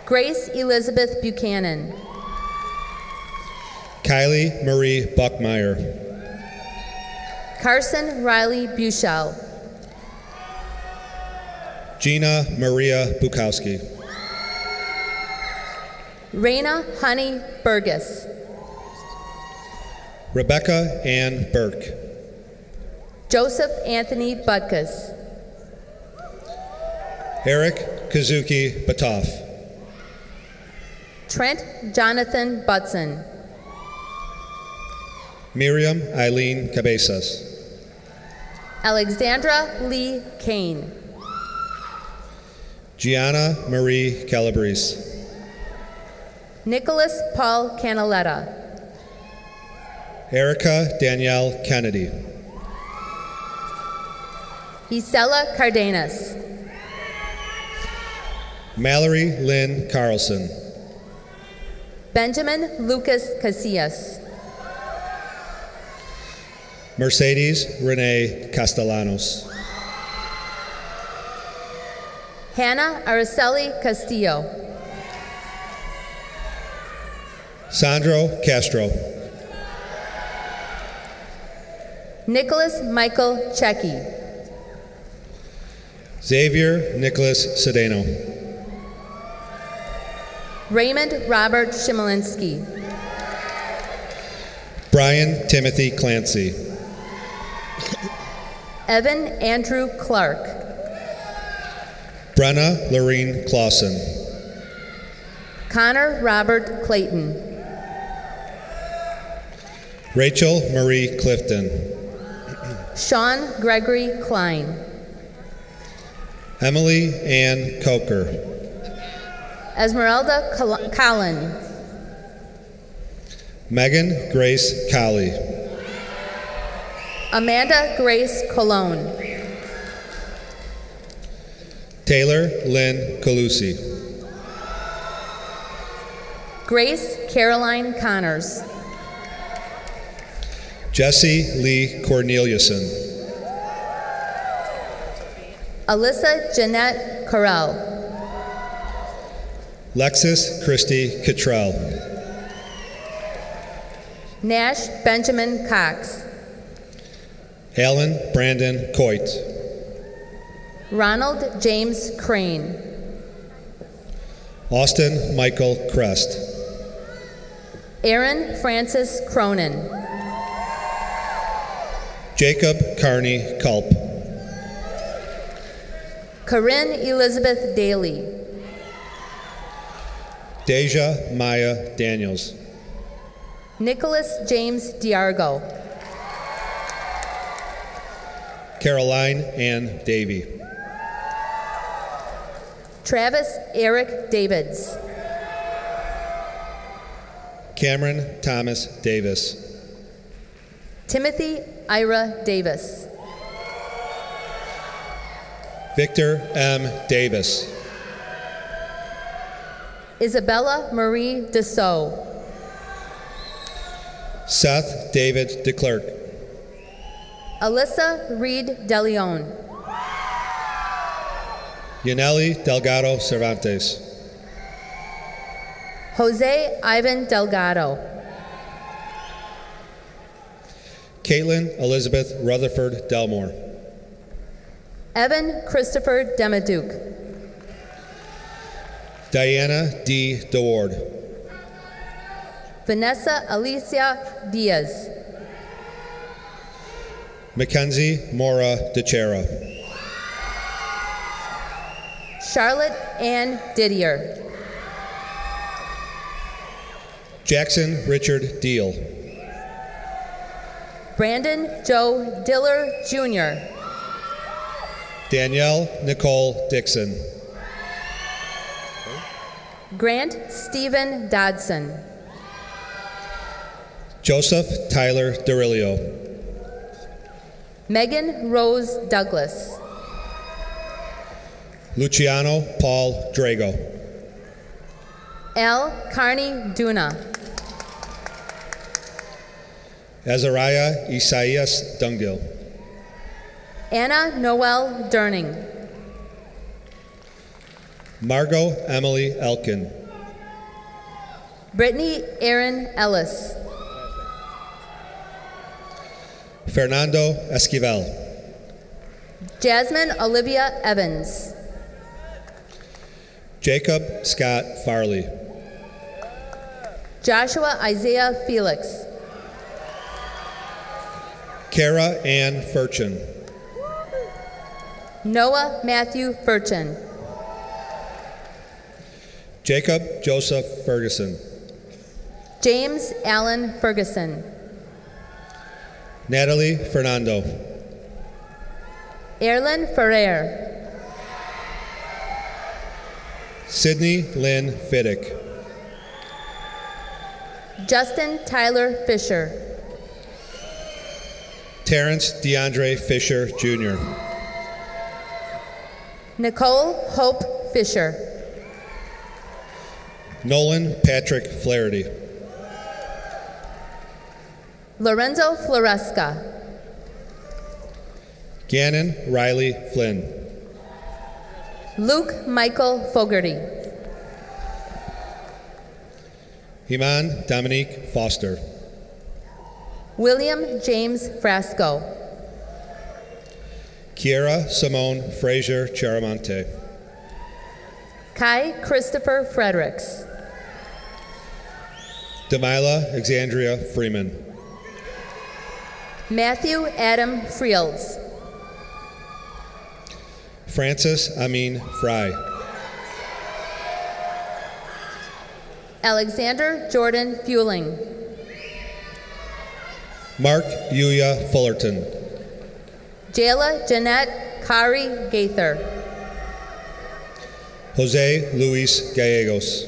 Grace Elizabeth Buchanan. Kylie Marie Buckmeyer. Carson Riley Buchel. Gina Maria Bukowski. Raina Honey Burgess. Rebecca Ann Burke. Joseph Anthony Butkus. Eric Kazuki Batoff. Trent Jonathan Butson. Miriam Eileen Cabezas. Alexandra Lee Kane. Gianna Marie Calabrese. Nicholas Paul Canaletta. Erica Danielle Kennedy. Isela Cardenas. Mallory Lynn Carlson. Benjamin Lucas Casillas. Mercedes Renee Castellanos. Hannah Araceli Castillo. Sandro Castro. Nicholas Michael Checky. Xavier Nicholas Sedano. Raymond Robert Shimolinski. Brian Timothy Clancy. Evan Andrew Clark. Brenna Lorene Clausen. Connor Robert Clayton. Rachel Marie Clifton. Sean Gregory Klein. Emily Ann Coker. Esmeralda Collin. Megan Grace Colley. Amanda Grace Colon. Taylor Lynn Calusi. Grace Caroline Connors. Jesse Lee Corneliuson. Alyssa Jeanette Carell. Lexus Christy Cottrell. Nash Benjamin Cox. Alan Brandon Coit. Ronald James Crane. Austin Michael Crest. Aaron Francis Cronin. Jacob Carney Culp. Corinne Elizabeth Daly. Deja Maya Daniels. Nicholas James Diargo. Caroline Ann Davy. Travis Eric Davids. Cameron Thomas Davis. Timothy Ira Davis. Victor M. Davis. Isabella Marie Dessau. Seth David DeClerc. Alyssa Reed DeLeon. Yaneli Delgado Cervantes. Jose Ivan Delgado. Caitlin Elizabeth Rutherford Delmore. Evan Christopher Demaduke. Diana D. DeWard. Vanessa Alicia Diaz. Mackenzie Mora DeChera. Charlotte Ann Didier. Jackson Richard Deal. Brandon Joe Diller Jr. Danielle Nicole Dixon. Grant Stephen Dodson. Joseph Tyler Derilio. Megan Rose Douglas. Luciano Paul Drago. Al Carney Duna. Azariah Isaias Dungil. Anna Noel Durning. Margot Emily Elkin. Brittany Aaron Ellis. Fernando Esquivel. Jasmine Olivia Evans. Jacob Scott Farley. Joshua Isaiah Felix. Kara Ann Furchin. Noah Matthew Furchin. Jacob Joseph Ferguson. James Allen Ferguson. Natalie Fernando. Erlen Ferrer. Sydney Lynn Fiddick. Justin Tyler Fisher. Terrence DeAndre Fisher Jr. Nicole Hope Fisher. Nolan Patrick Flaherty. Lorenzo Floresca. Gannon Riley Flynn. Luke Michael Fogarty. Iman Dominique Foster. William James Frasco. Kiera Simone Frazier Charamonte. Kai Christopher Fredericks. Demila Alexandria Freeman. Matthew Adam Friels. Francis Amin Fry. Alexander Jordan Fueling. Mark Yuya Fullerton. Jayla Jeanette Kari Gaither. Jose Luis Gallegos.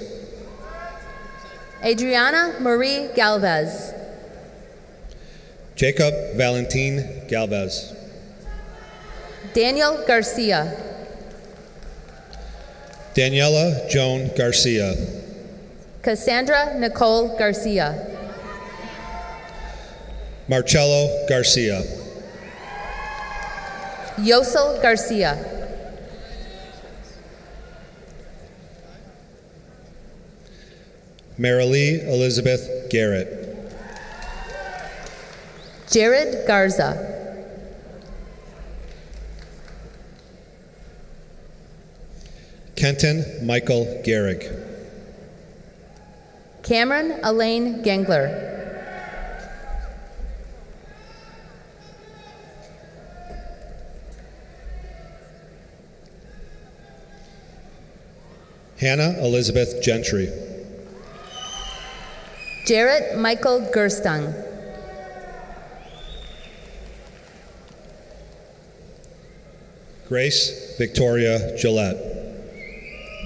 Adriana Marie Galvez. Jacob Valentin Galvez. Daniel Garcia. Daniela Joan Garcia. Cassandra Nicole Garcia. Marcello Garcia. Yosel Garcia. Marilee Elizabeth Garrett. Jared Garza. Kenton Michael Garrick. Cameron Elaine Gangler. Hannah Elizabeth Gentry. Jarrett Michael Gerstung. Grace Victoria Gillette.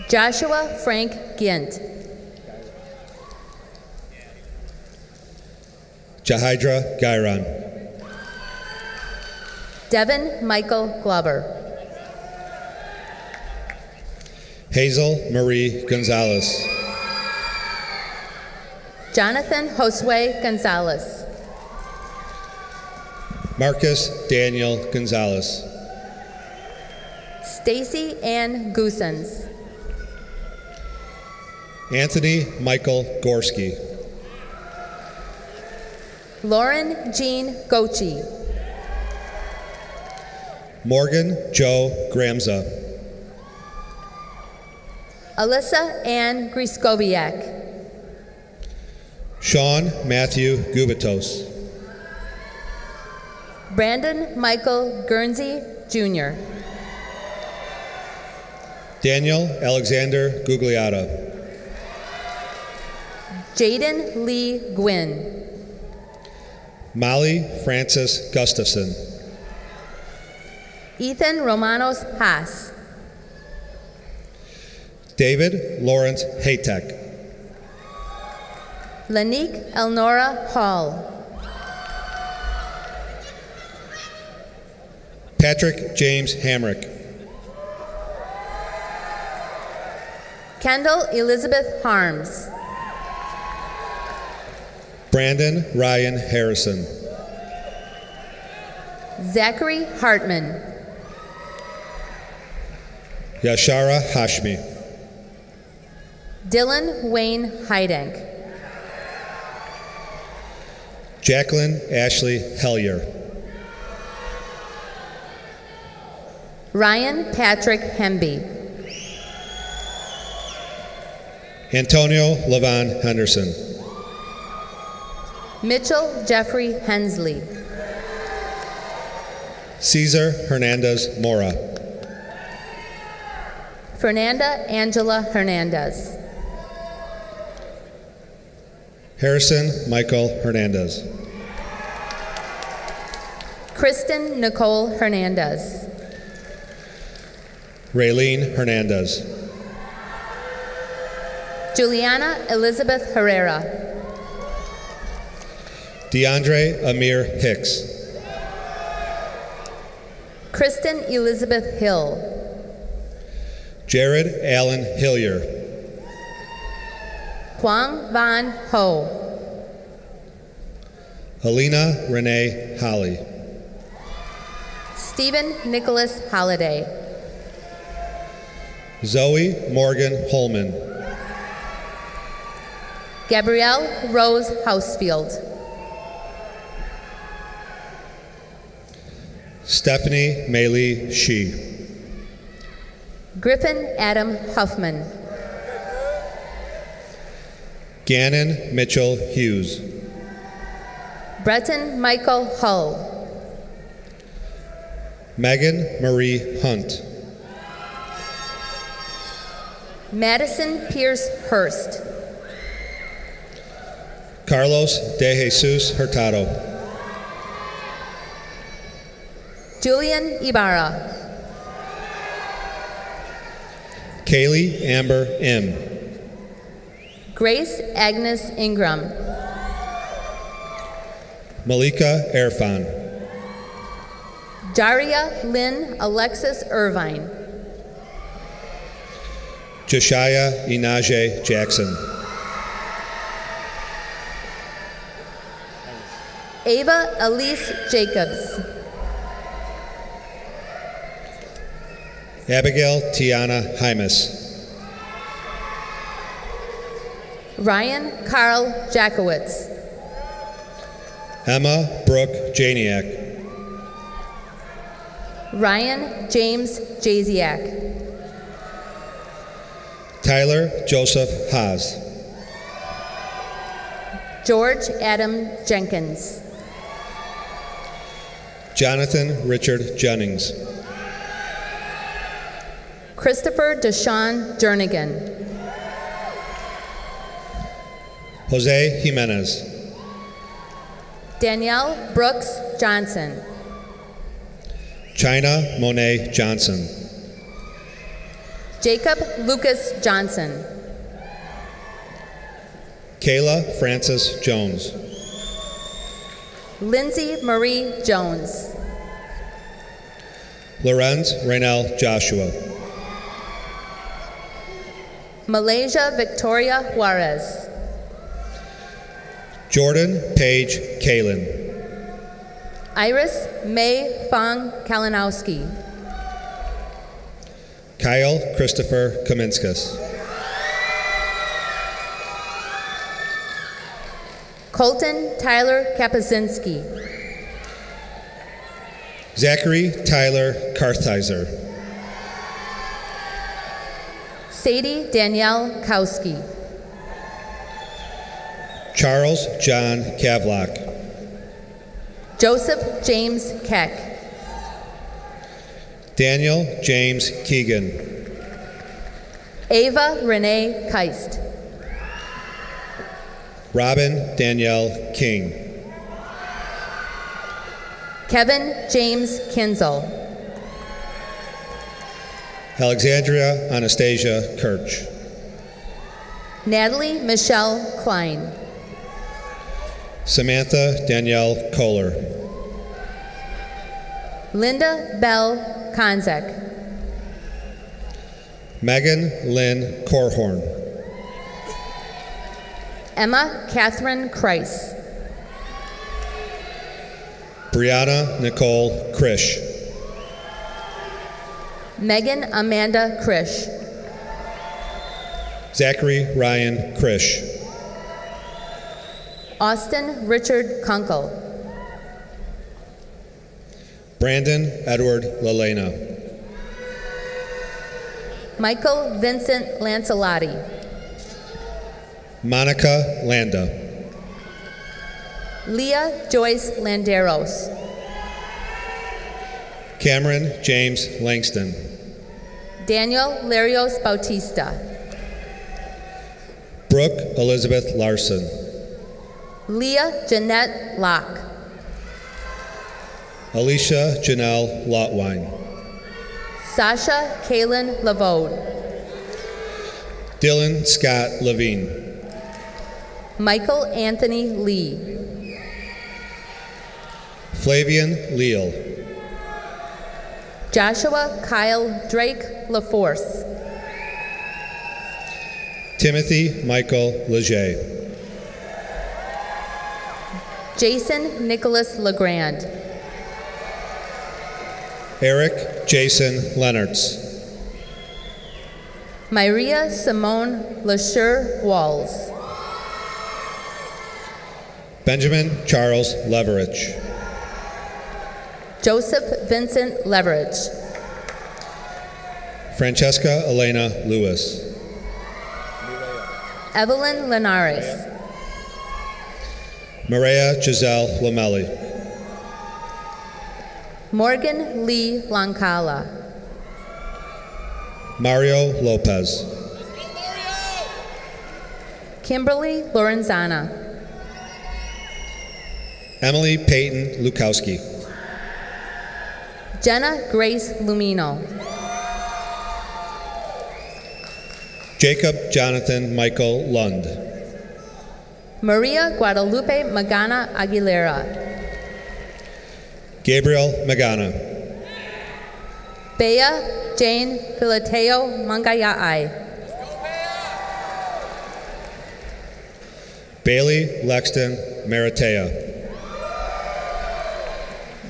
Joshua Frank Gint. Jahidra Gairan. Devin Michael Glover. Hazel Marie Gonzalez. Jonathan Josue Gonzalez. Marcus Daniel Gonzalez. Stacy Ann Goosens. Anthony Michael Gorski. Lauren Jean Gochi. Morgan Joe Gramza. Alyssa Ann Griskowiak. Sean Matthew Gubitos. Brandon Michael Guernsey, Jr. Daniel Alexander Gugliotta. Jaden Lee Gwynn. Molly Francis Gustafson. Ethan Romanos Haas. David Lawrence Haytek. Lanique Elnora Hall. Patrick James Hamrick. Kendall Elizabeth Harms. Brandon Ryan Harrison. Zachary Hartman. Yashara Hashmi. Dylan Wayne Heidank. Jacqueline Ashley Hellier. Ryan Patrick Hemby. Antonio Levon Henderson. Mitchell Jeffrey Hensley. Cesar Hernandez Mora. Fernanda Angela Hernandez. Harrison Michael Hernandez. Kristen Nicole Hernandez. Raylene Hernandez. Juliana Elizabeth Herrera. DeAndre Amir Hicks. Kristen Elizabeth Hill. Jared Allen Hillier. Huang Van Ho. Alina Renee Holly. Stephen Nicholas Holliday. Zoe Morgan Holman. Gabrielle Rose Housefield. Stephanie Maylee Shee. Griffin Adam Huffman. Gannon Mitchell Hughes. Breton Michael Hull. Megan Marie Hunt. Madison Pierce Hurst. Carlos De Jesus Hurtado. Julian Ibarra. Kaylee Amber M. Grace Agnes Ingram. Malika Erfan. Daria Lynn Alexis Irvine. Josiah Inaje Jackson. Ava Elise Jacobs. Abigail Tiana Hymas. Ryan Carl Jackowitz. Emma Brooke Janiak. Ryan James Jaziak. Tyler Joseph Haas. George Adam Jenkins. Jonathan Richard Jennings. Christopher Deshawn Jernigan. Jose Jimenez, Danielle Brooks Johnson. China Monet Johnson, Jacob Lucas Johnson. Kayla Frances Jones, Lindsay Marie Jones. Lorenz Raynell Joshua, Malaysia Victoria Juarez. Jordan Paige Kalin, Iris May Fong Kalinowski. Kyle Christopher Kaminskas, Colton Tyler Kapusinski. Zachary Tyler Kartheiser, Sadie Danielle Kowski. Charles John Kavlock, Joseph James Keck. Daniel James Keegan, Ava Renee Keist. Robin Danielle King, Kevin James Kinzel. Alexandria Anastasia Kirch, Natalie Michelle Klein. Samantha Danielle Kohler, Linda Bell Konzek. Megan Lynn Korhorn, Emma Catherine Kreis. Brianna Nicole Krish, Megan Amanda Krish. Zachary Ryan Krish, Austin Richard Kunkel. Brandon Edward Lalena, Michael Vincent Lancelotti. Monica Landa, Leah Joyce Landeros. Cameron James Langston, Daniel Larios Bautista. Brooke Elizabeth Larson, Leah Jeanette Locke. Alicia Janelle Lotwine, Sasha Kaylin Lavode. Dylan Scott Levine, Michael Anthony Lee. Flavian Leal, Joshua Kyle Drake LaForce. Timothy Michael Leger, Jason Nicholas LeGrand. Eric Jason Lenartz, Myria Simone LaSure Walls. Benjamin Charles Leverich, Joseph Vincent Leverage. Francesca Elena Lewis, Evelyn Linares. Maria Giselle Lamelli, Morgan Lee Lancala. Mario Lopez, Kimberly Lorenzana. Emily Peyton Lukowski, Jenna Grace Lumino. Jacob Jonathan Michael Lund, Maria Guadalupe Magana Aguilera. Gabriel Magana, Bea Jane Filateo Mangayai. Bailey Lexton Maratea,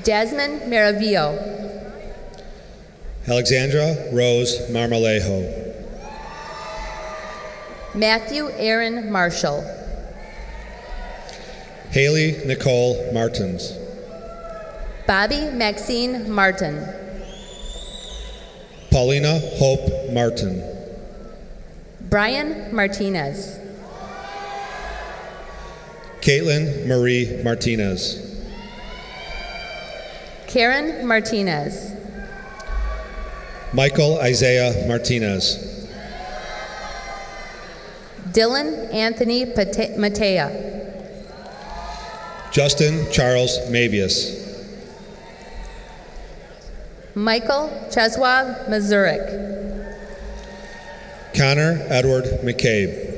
Jasmine Maravillo. Alexandra Rose Marmolejo, Matthew Aaron Marshall. Haley Nicole Martins, Bobby Maxine Martin. Paulina Hope Martin, Brian Martinez. Caitlin Marie Martinez, Karen Martinez. Michael Isaiah Martinez, Dylan Anthony Matea. Justin Charles Mavius. Michael Cheswav Mazurik. Connor Edward McCabe.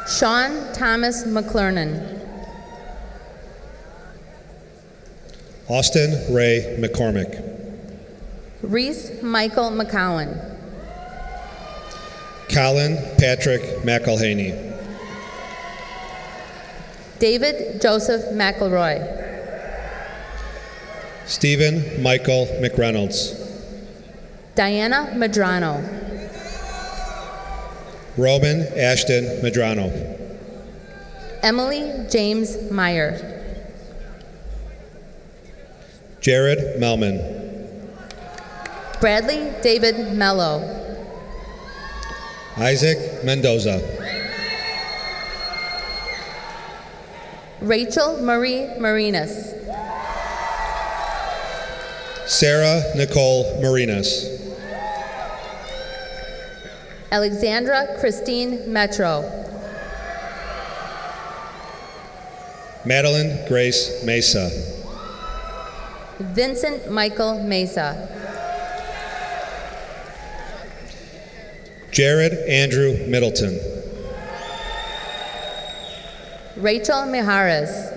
Sean Thomas McClernand. Austin Ray McCormick. Reese Michael McCowan. Colin Patrick McElhaney. David Joseph McElroy. Stephen Michael McReynolds. Diana Madrano. Roman Ashton Madrano. Emily James Meyer. Jared Melman. Bradley David Mello. Isaac Mendoza. Rachel Marie Marinas. Sarah Nicole Marinas. Alexandra Christine Metro. Madeline Grace Mesa. Vincent Michael Mesa. Jared Andrew Middleton. Rachel Mijares.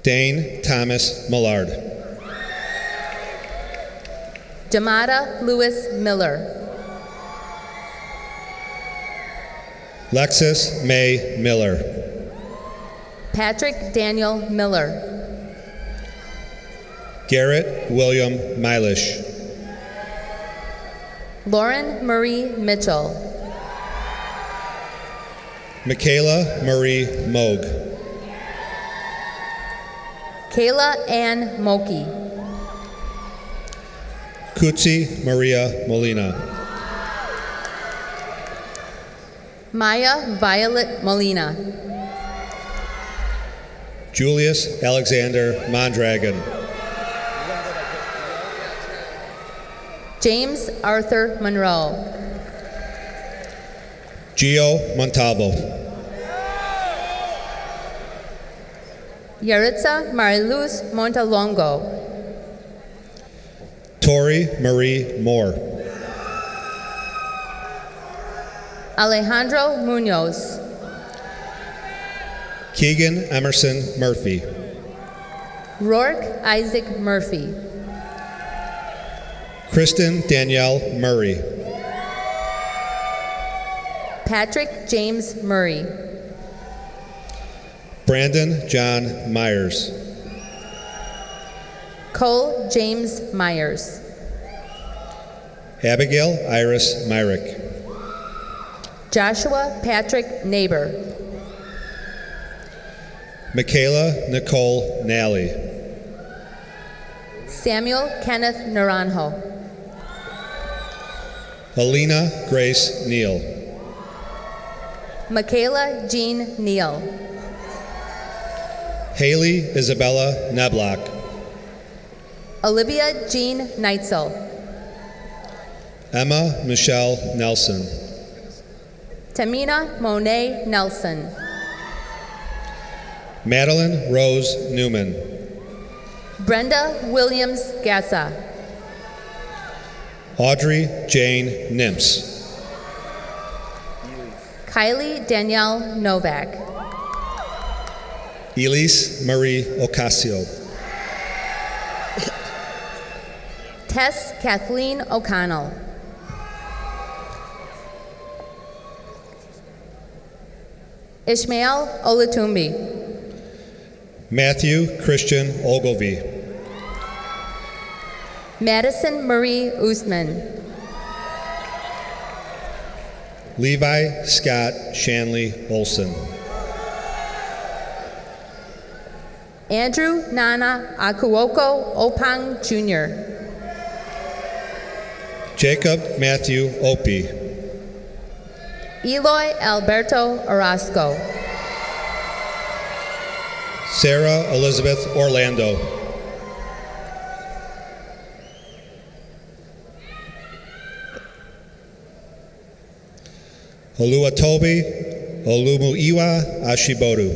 Dane Thomas Millard. Jamada Lewis Miller. Lexus May Miller. Patrick Daniel Miller. Garrett William Milish. Lauren Marie Mitchell. Michaela Marie Moog. Kayla Ann Moki. Kutsi Maria Molina. Maya Violet Molina. Julius Alexander Mondragon. James Arthur Monroe. Gio Montalvo. Yaritza Mariluz Montalongo. Tori Marie Moore. Alejandro Munoz. Keegan Emerson Murphy. Rourke Isaac Murphy. Kristen Danielle Murray. Patrick James Murray. Brandon John Myers. Cole James Myers. Abigail Iris Myrick. Joshua Patrick Neighbor. Michaela Nicole Nally. Samuel Kenneth Naranjo. Alina Grace Neal. Michaela Jean Neal. Haley Isabella Neblock. Olivia Jean Neitzel. Emma Michelle Nelson. Tamina Monet Nelson. Madeline Rose Newman. Brenda Williams Gassa. Audrey Jane Nimps. Kylie Danielle Novak. Elise Marie Ocasio. Tess Kathleen O'Connell. Ishmael Olatumbi. Matthew Christian Ogilvy. Madison Marie Usman. Levi Scott Shanley Olson. Andrew Nana Akuoko Opang Jr. Jacob Matthew Opie. Eloy Alberto Orozco. Sarah Elizabeth Orlando. Oluwatobi Olumuyiwa Ashibodu.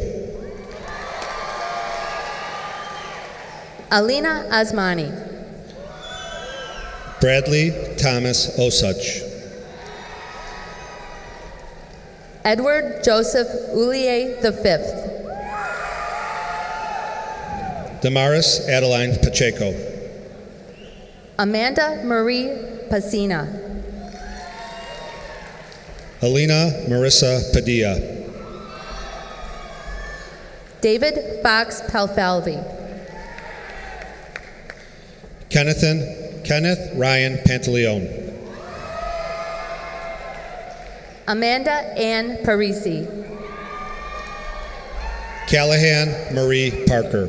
Alina Asmani. Bradley Thomas Osuch. Edward Joseph Ulier V. Damaris Adeline Pacheco. Amanda Marie Pasina. Alina Marissa Padilla. David Fox Pelfalvi. Kenneth Ryan Pantaleone. Amanda Ann Parisi. Callahan Marie Parker.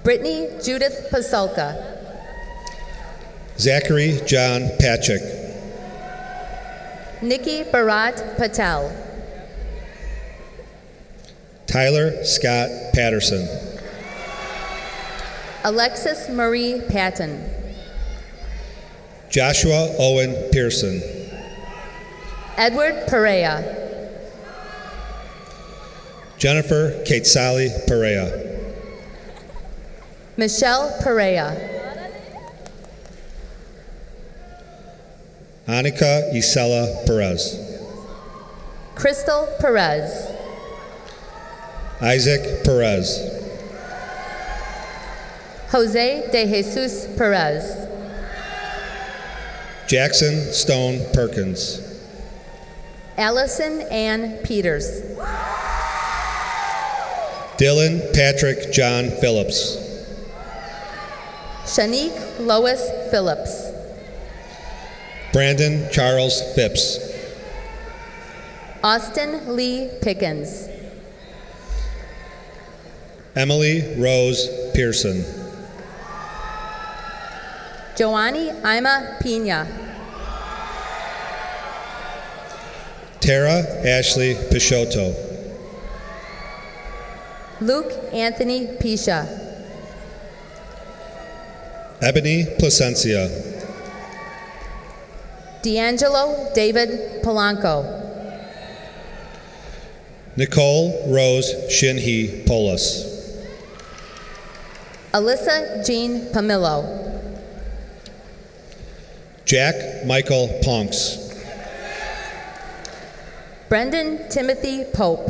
Brittany Judith Pasulka. Zachary John Patrick. Nikki Bharat Patel. Tyler Scott Patterson. Alexis Marie Patton. Joshua Owen Pearson. Edward Perea. Jennifer Kate-Sally Perea. Michelle Perea. Anika Isela Perez. Crystal Perez. Isaac Perez. Jose de Jesus Perez. Jackson Stone Perkins. Allison Ann Peters. Dylan Patrick John Phillips. Shanique Lois Phillips. Brandon Charles Phipps. Austin Lee Pickens. Emily Rose Pearson. Joanny Ima Pina. Tara Ashley Peixoto. Luke Anthony Pisha. Ebony Placencia. D'Angelo David Polanco. Nicole Rose Shinhee Polis. Alyssa Jean Pamillo. Jack Michael Ponks. Brendan Timothy Pope.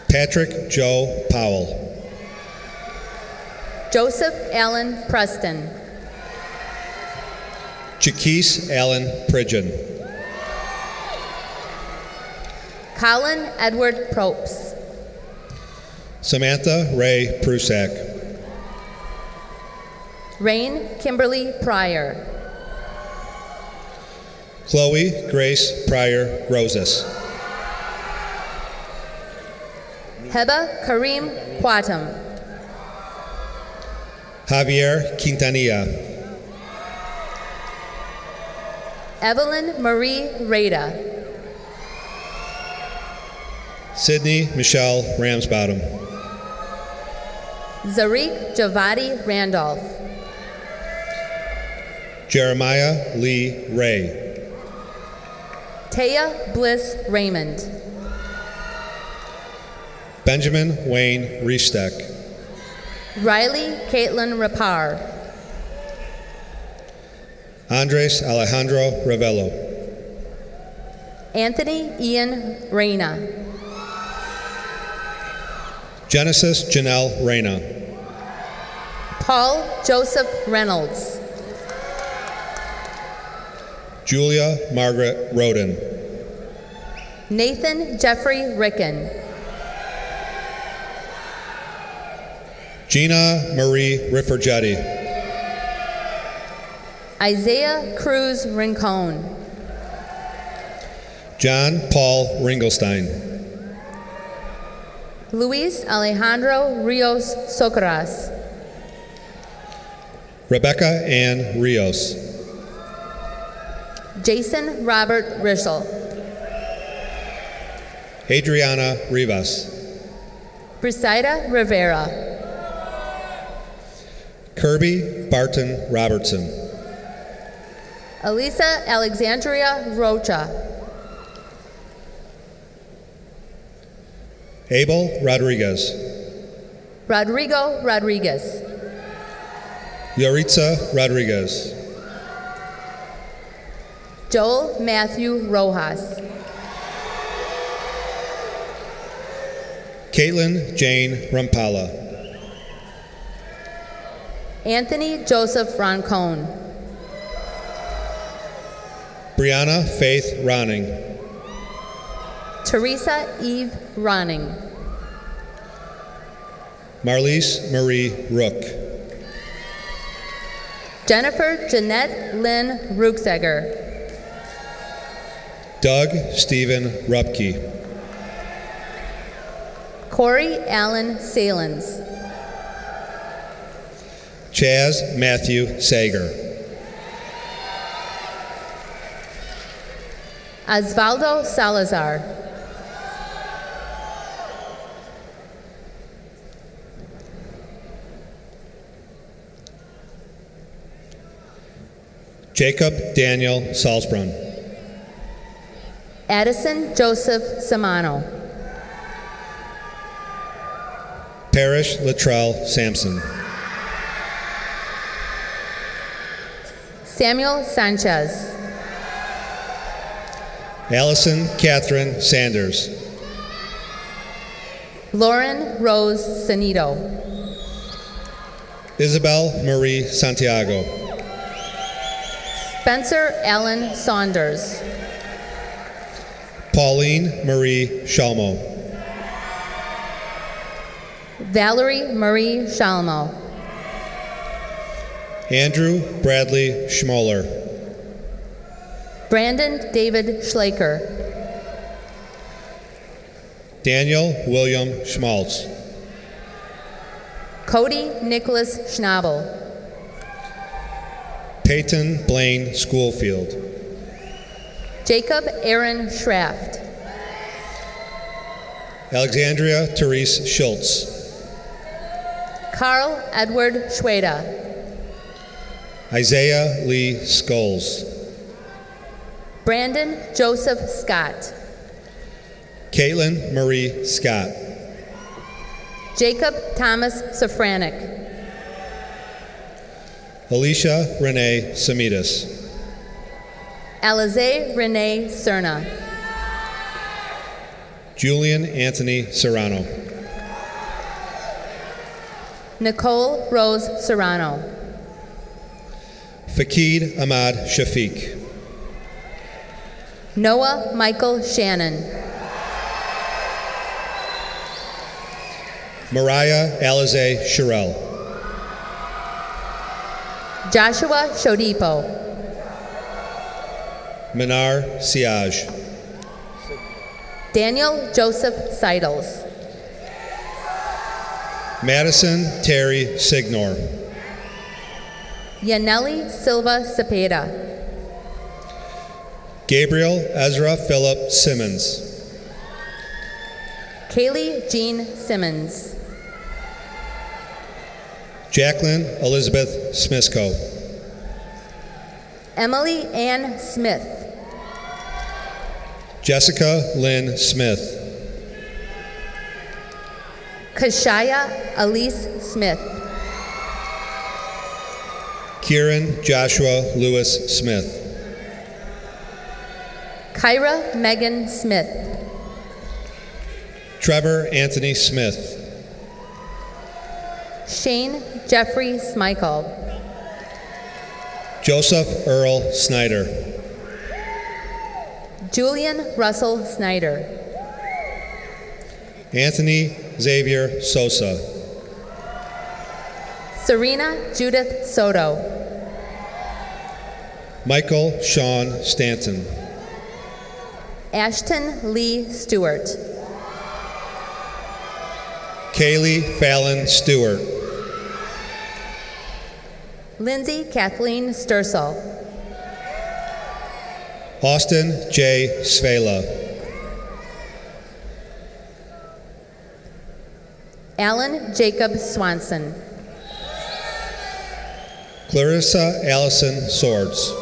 Patrick Joe Powell. Joseph Allen Preston. Jaquise Allen Pridgeon. Colin Edward Propes. Samantha Ray Prusak. Rain Kimberly Pryor. Chloe Grace Pryor Roses. Heba Kareem Quatum. Javier Quintanilla. Evelyn Marie Rada. Sydney Michelle Ramsbottom. Zarik Javadi Randolph. Jeremiah Lee Ray. Taya Bliss Raymond. Benjamin Wayne Riefsteck. Riley Caitlin Rapar. Andres Alejandro Ravello. Anthony Ian Reyna. Genesis Janelle Reyna. Paul Joseph Reynolds. Julia Margaret Roden. Nathan Jeffrey Ricken. Gina Marie Riffergetti. Isaiah Cruz Rincon. John Paul Ringelstein. Luis Alejandro Rios Socaras. Rebecca Ann Rios. Jason Robert Rischel. Adriana Rivas. Brisaida Rivera. Kirby Barton Robertson. Elisa Alexandria Rocha. Abel Rodriguez. Rodrigo Rodriguez. Yoritza Rodriguez. Joel Matthew Rojas. Caitlin Jane Rampala. Anthony Joseph Roncone. Brianna Faith Ronning. Teresa Eve Ronning. Marlise Marie Rook. Jennifer Jeanette Lynn Ruxegger. Doug Stephen Rupke. Corey Allen Salins. Chaz Matthew Sager. Osvaldo Salazar. Jacob Daniel Salzbrunn. Addison Joseph Samano. Parrish Latrell Sampson. Samuel Sanchez. Allison Catherine Sanders. Lauren Rose Sanito. Isabel Marie Santiago. Spencer Allen Saunders. Pauline Marie Shalmo. Valerie Marie Shalmo. Andrew Bradley Schmoller. Brandon David Schlaker. Daniel William Schmaltz. Cody Nicholas Schnabel. Peyton Blaine Schoolfield. Jacob Aaron Schraft. Alexandria Therese Schultz. Carl Edward Schweda. Isaiah Lee Scholes. Brandon Joseph Scott. Caitlin Marie Scott. Jacob Thomas Safranik. Alicia Renee Samitas. Alize Renee Cerna. Julian Anthony Serrano. Nicole Rose Serrano. Fakid Ahmad Shafiq. Noah Michael Shannon. Mariah Alize Sherrill. Joshua Shodipo. Minar Siaj. Daniel Joseph Seidels. Madison Terry Signor. Yaneli Silva Cepeda. Gabriel Ezra Philip Simmons. Kaylee Jean Simmons. Jacqueline Elizabeth Smisko. Emily Ann Smith. Jessica Lynn Smith. Kashaya Elise Smith. Kieran Joshua Lewis Smith. Kyra Megan Smith. Trevor Anthony Smith. Shane Jeffrey Smichael. Joseph Earl Snyder. Julian Russell Snyder. Anthony Xavier Sosa. Serena Judith Soto. Michael Sean Stanton. Ashton Lee Stewart. Kaylee Fallon Stewart. Lindsay Kathleen Stursel. Austin J. Svela. Alan Jacob Swanson. Clarissa Allison Swords.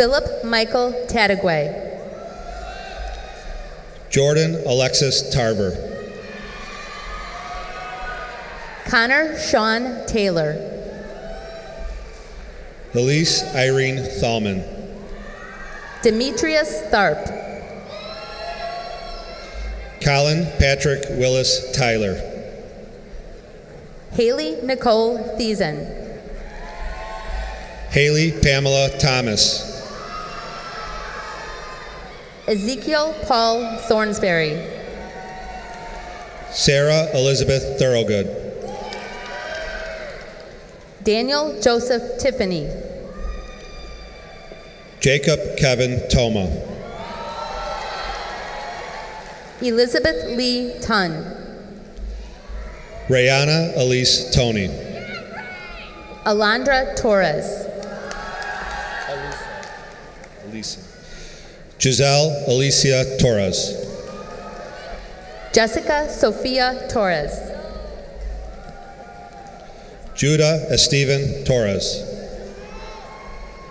Philip Michael Tadagway. Jordan Alexis Tarver. Connor Sean Taylor. Elise Irene Thalman. Demetrius Tharp. Colin Patrick Willis Tyler. Haley Nicole Thiessen. Haley Pamela Thomas. Ezekiel Paul Thornsberry. Sarah Elizabeth Thorogood. Daniel Joseph Tiffany. Jacob Kevin Toma. Elizabeth Lee Tunn. Rayana Elise Tony. Alondra Torres. Giselle Alicia Torres. Jessica Sophia Torres. Judah Estevan Torres.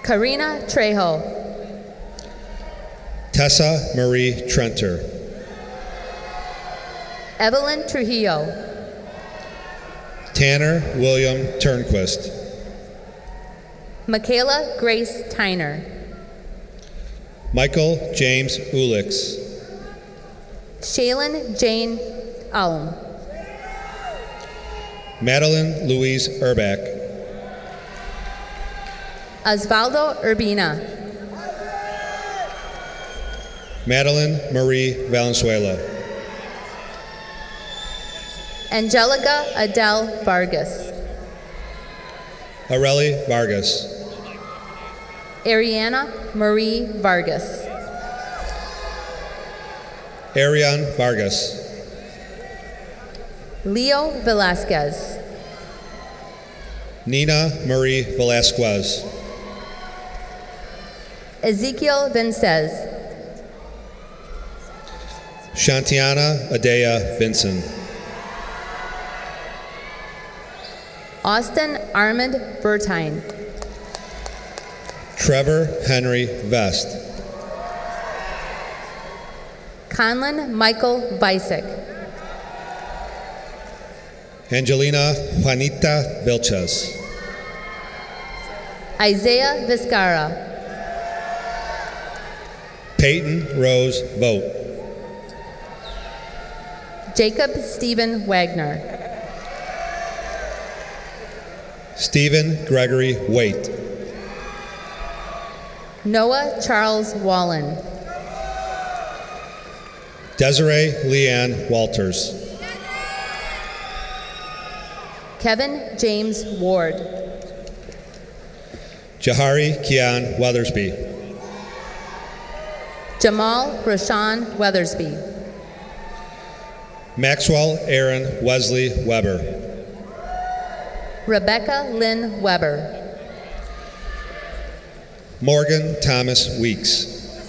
Karina Trejo. Tessa Marie Trenter. Evelyn Trujillo. Tanner William Turnquist. Michaela Grace Tyner. Michael James Ulix. Shaylin Jane Alm. Madeline Louise Urbach. Osvaldo Urbina. Madeline Marie Valenzuela. Angelica Adele Vargas. Areli Vargas. Ariana Marie Vargas. Ariane Vargas. Leo Velasquez. Nina Marie Velasquez. Ezekiel Vincez. Shantiana Adea Vinson. Austin Armand Bertine. Trevor Henry Vest. Conlon Michael Visick. Angelina Juanita Vilches. Isaiah Vizcara. Peyton Rose Vogt. Jacob Stephen Wagner. Stephen Gregory Waite. Noah Charles Wallen. Desiree Leanne Walters. Kevin James Ward. Jahari Kian Weathersby. Jamal Rashawn Weathersby. Maxwell Aaron Wesley Weber. Rebecca Lynn Weber. Morgan Thomas Weeks.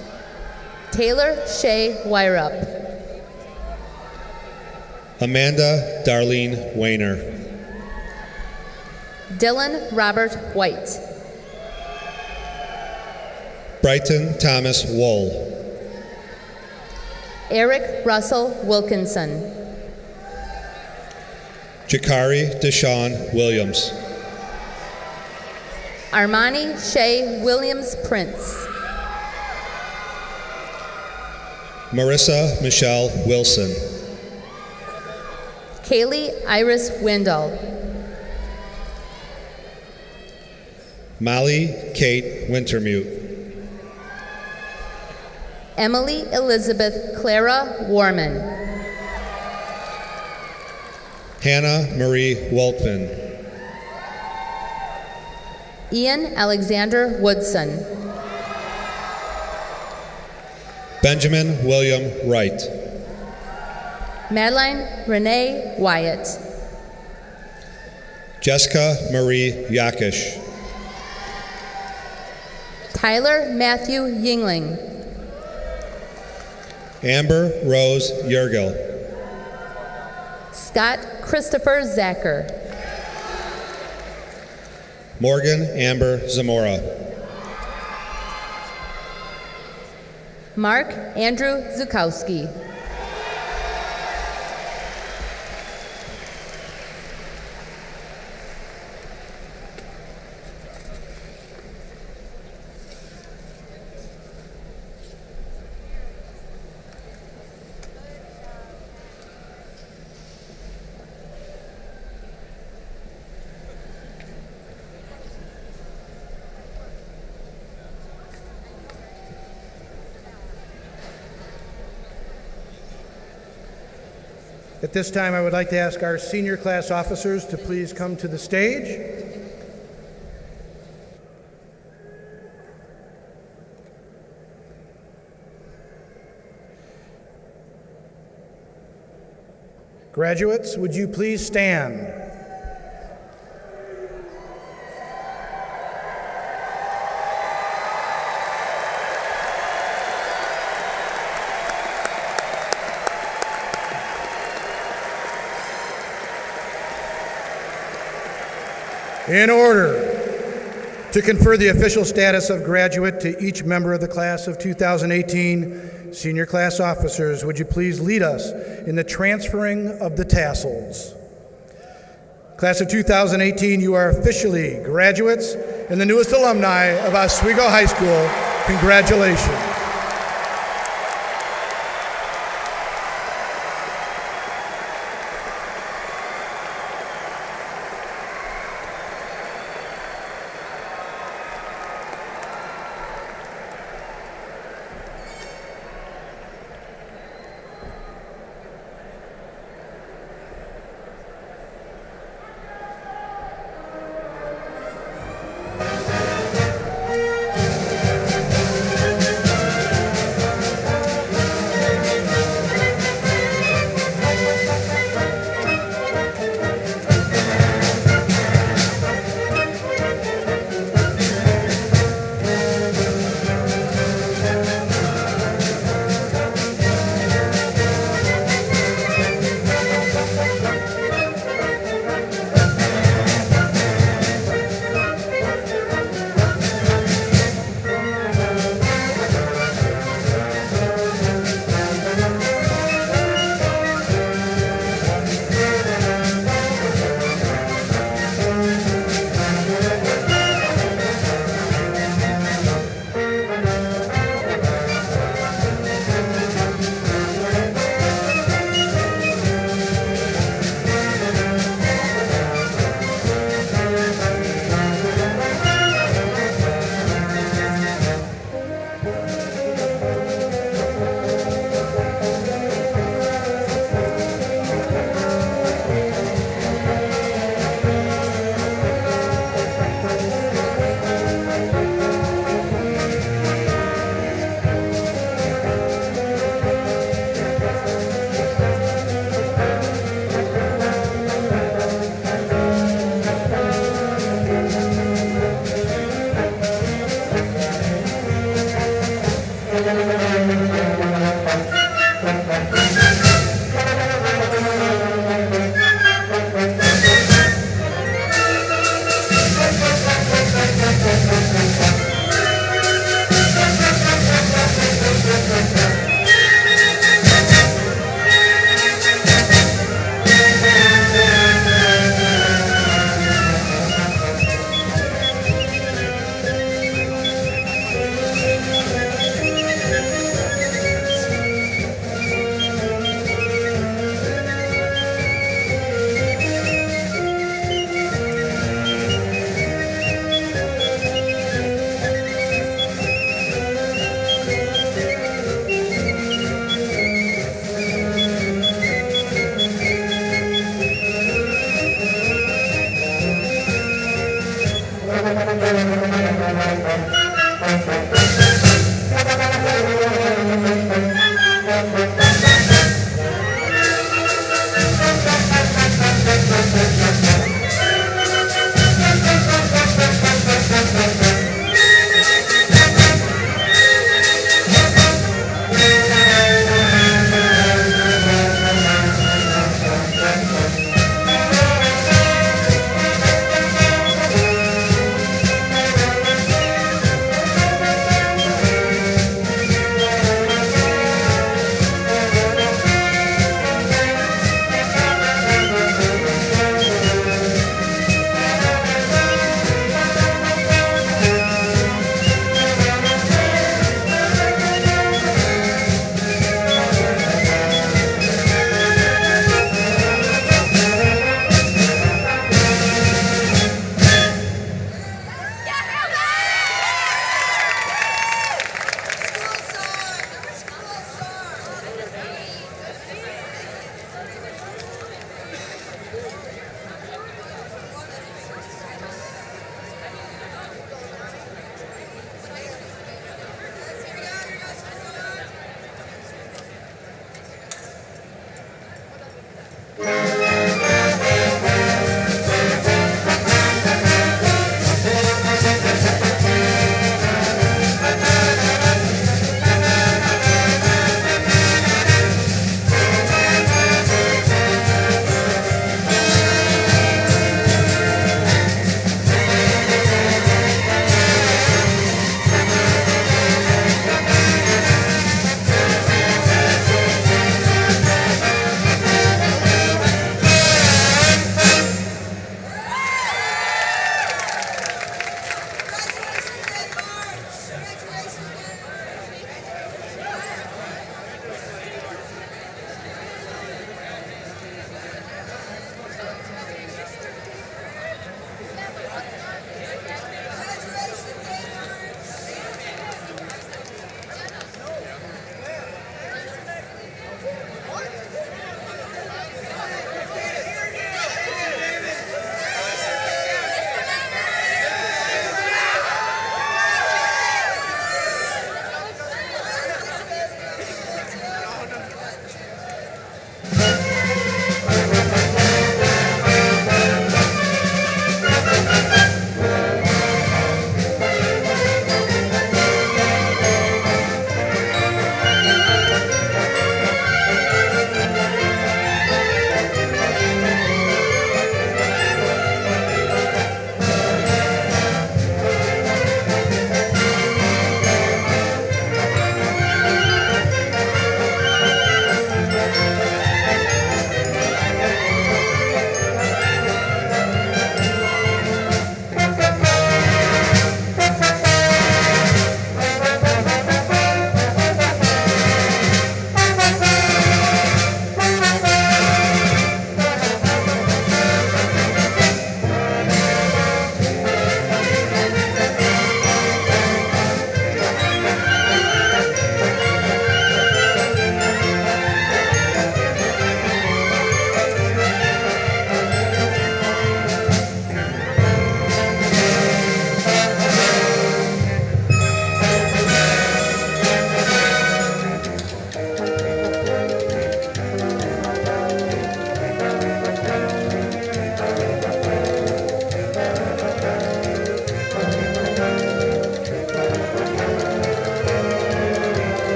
Taylor Shea Wyrup. Amanda Darlene Weiner. Dylan Robert White. Brighton Thomas Wool. Eric Russell Wilkinson. Jakari Deshawn Williams. Armani Shea Williams Prince. Marissa Michelle Wilson. Kaylee Iris Windall. Molly Kate Wintermute. Emily Elizabeth Clara Warman. Hannah Marie Wolpin. Ian Alexander Woodson. Benjamin William Wright. Madeline Renee Wyatt. Jessica Marie Yakish. Tyler Matthew Yingling. Amber Rose Yergil. Scott Christopher Zacher. Morgan Amber Zamora. Mark Andrew Zukowski. At this time, I would like to ask our senior class officers to please come to the stage. Graduates, would you please stand? In order to confer the official status of graduate to each member of the class of 2018, senior class officers, would you please lead us in the transferring of the tassels? Class of 2018, you are officially graduates and the newest alumni of Oswego High School. Congratulations.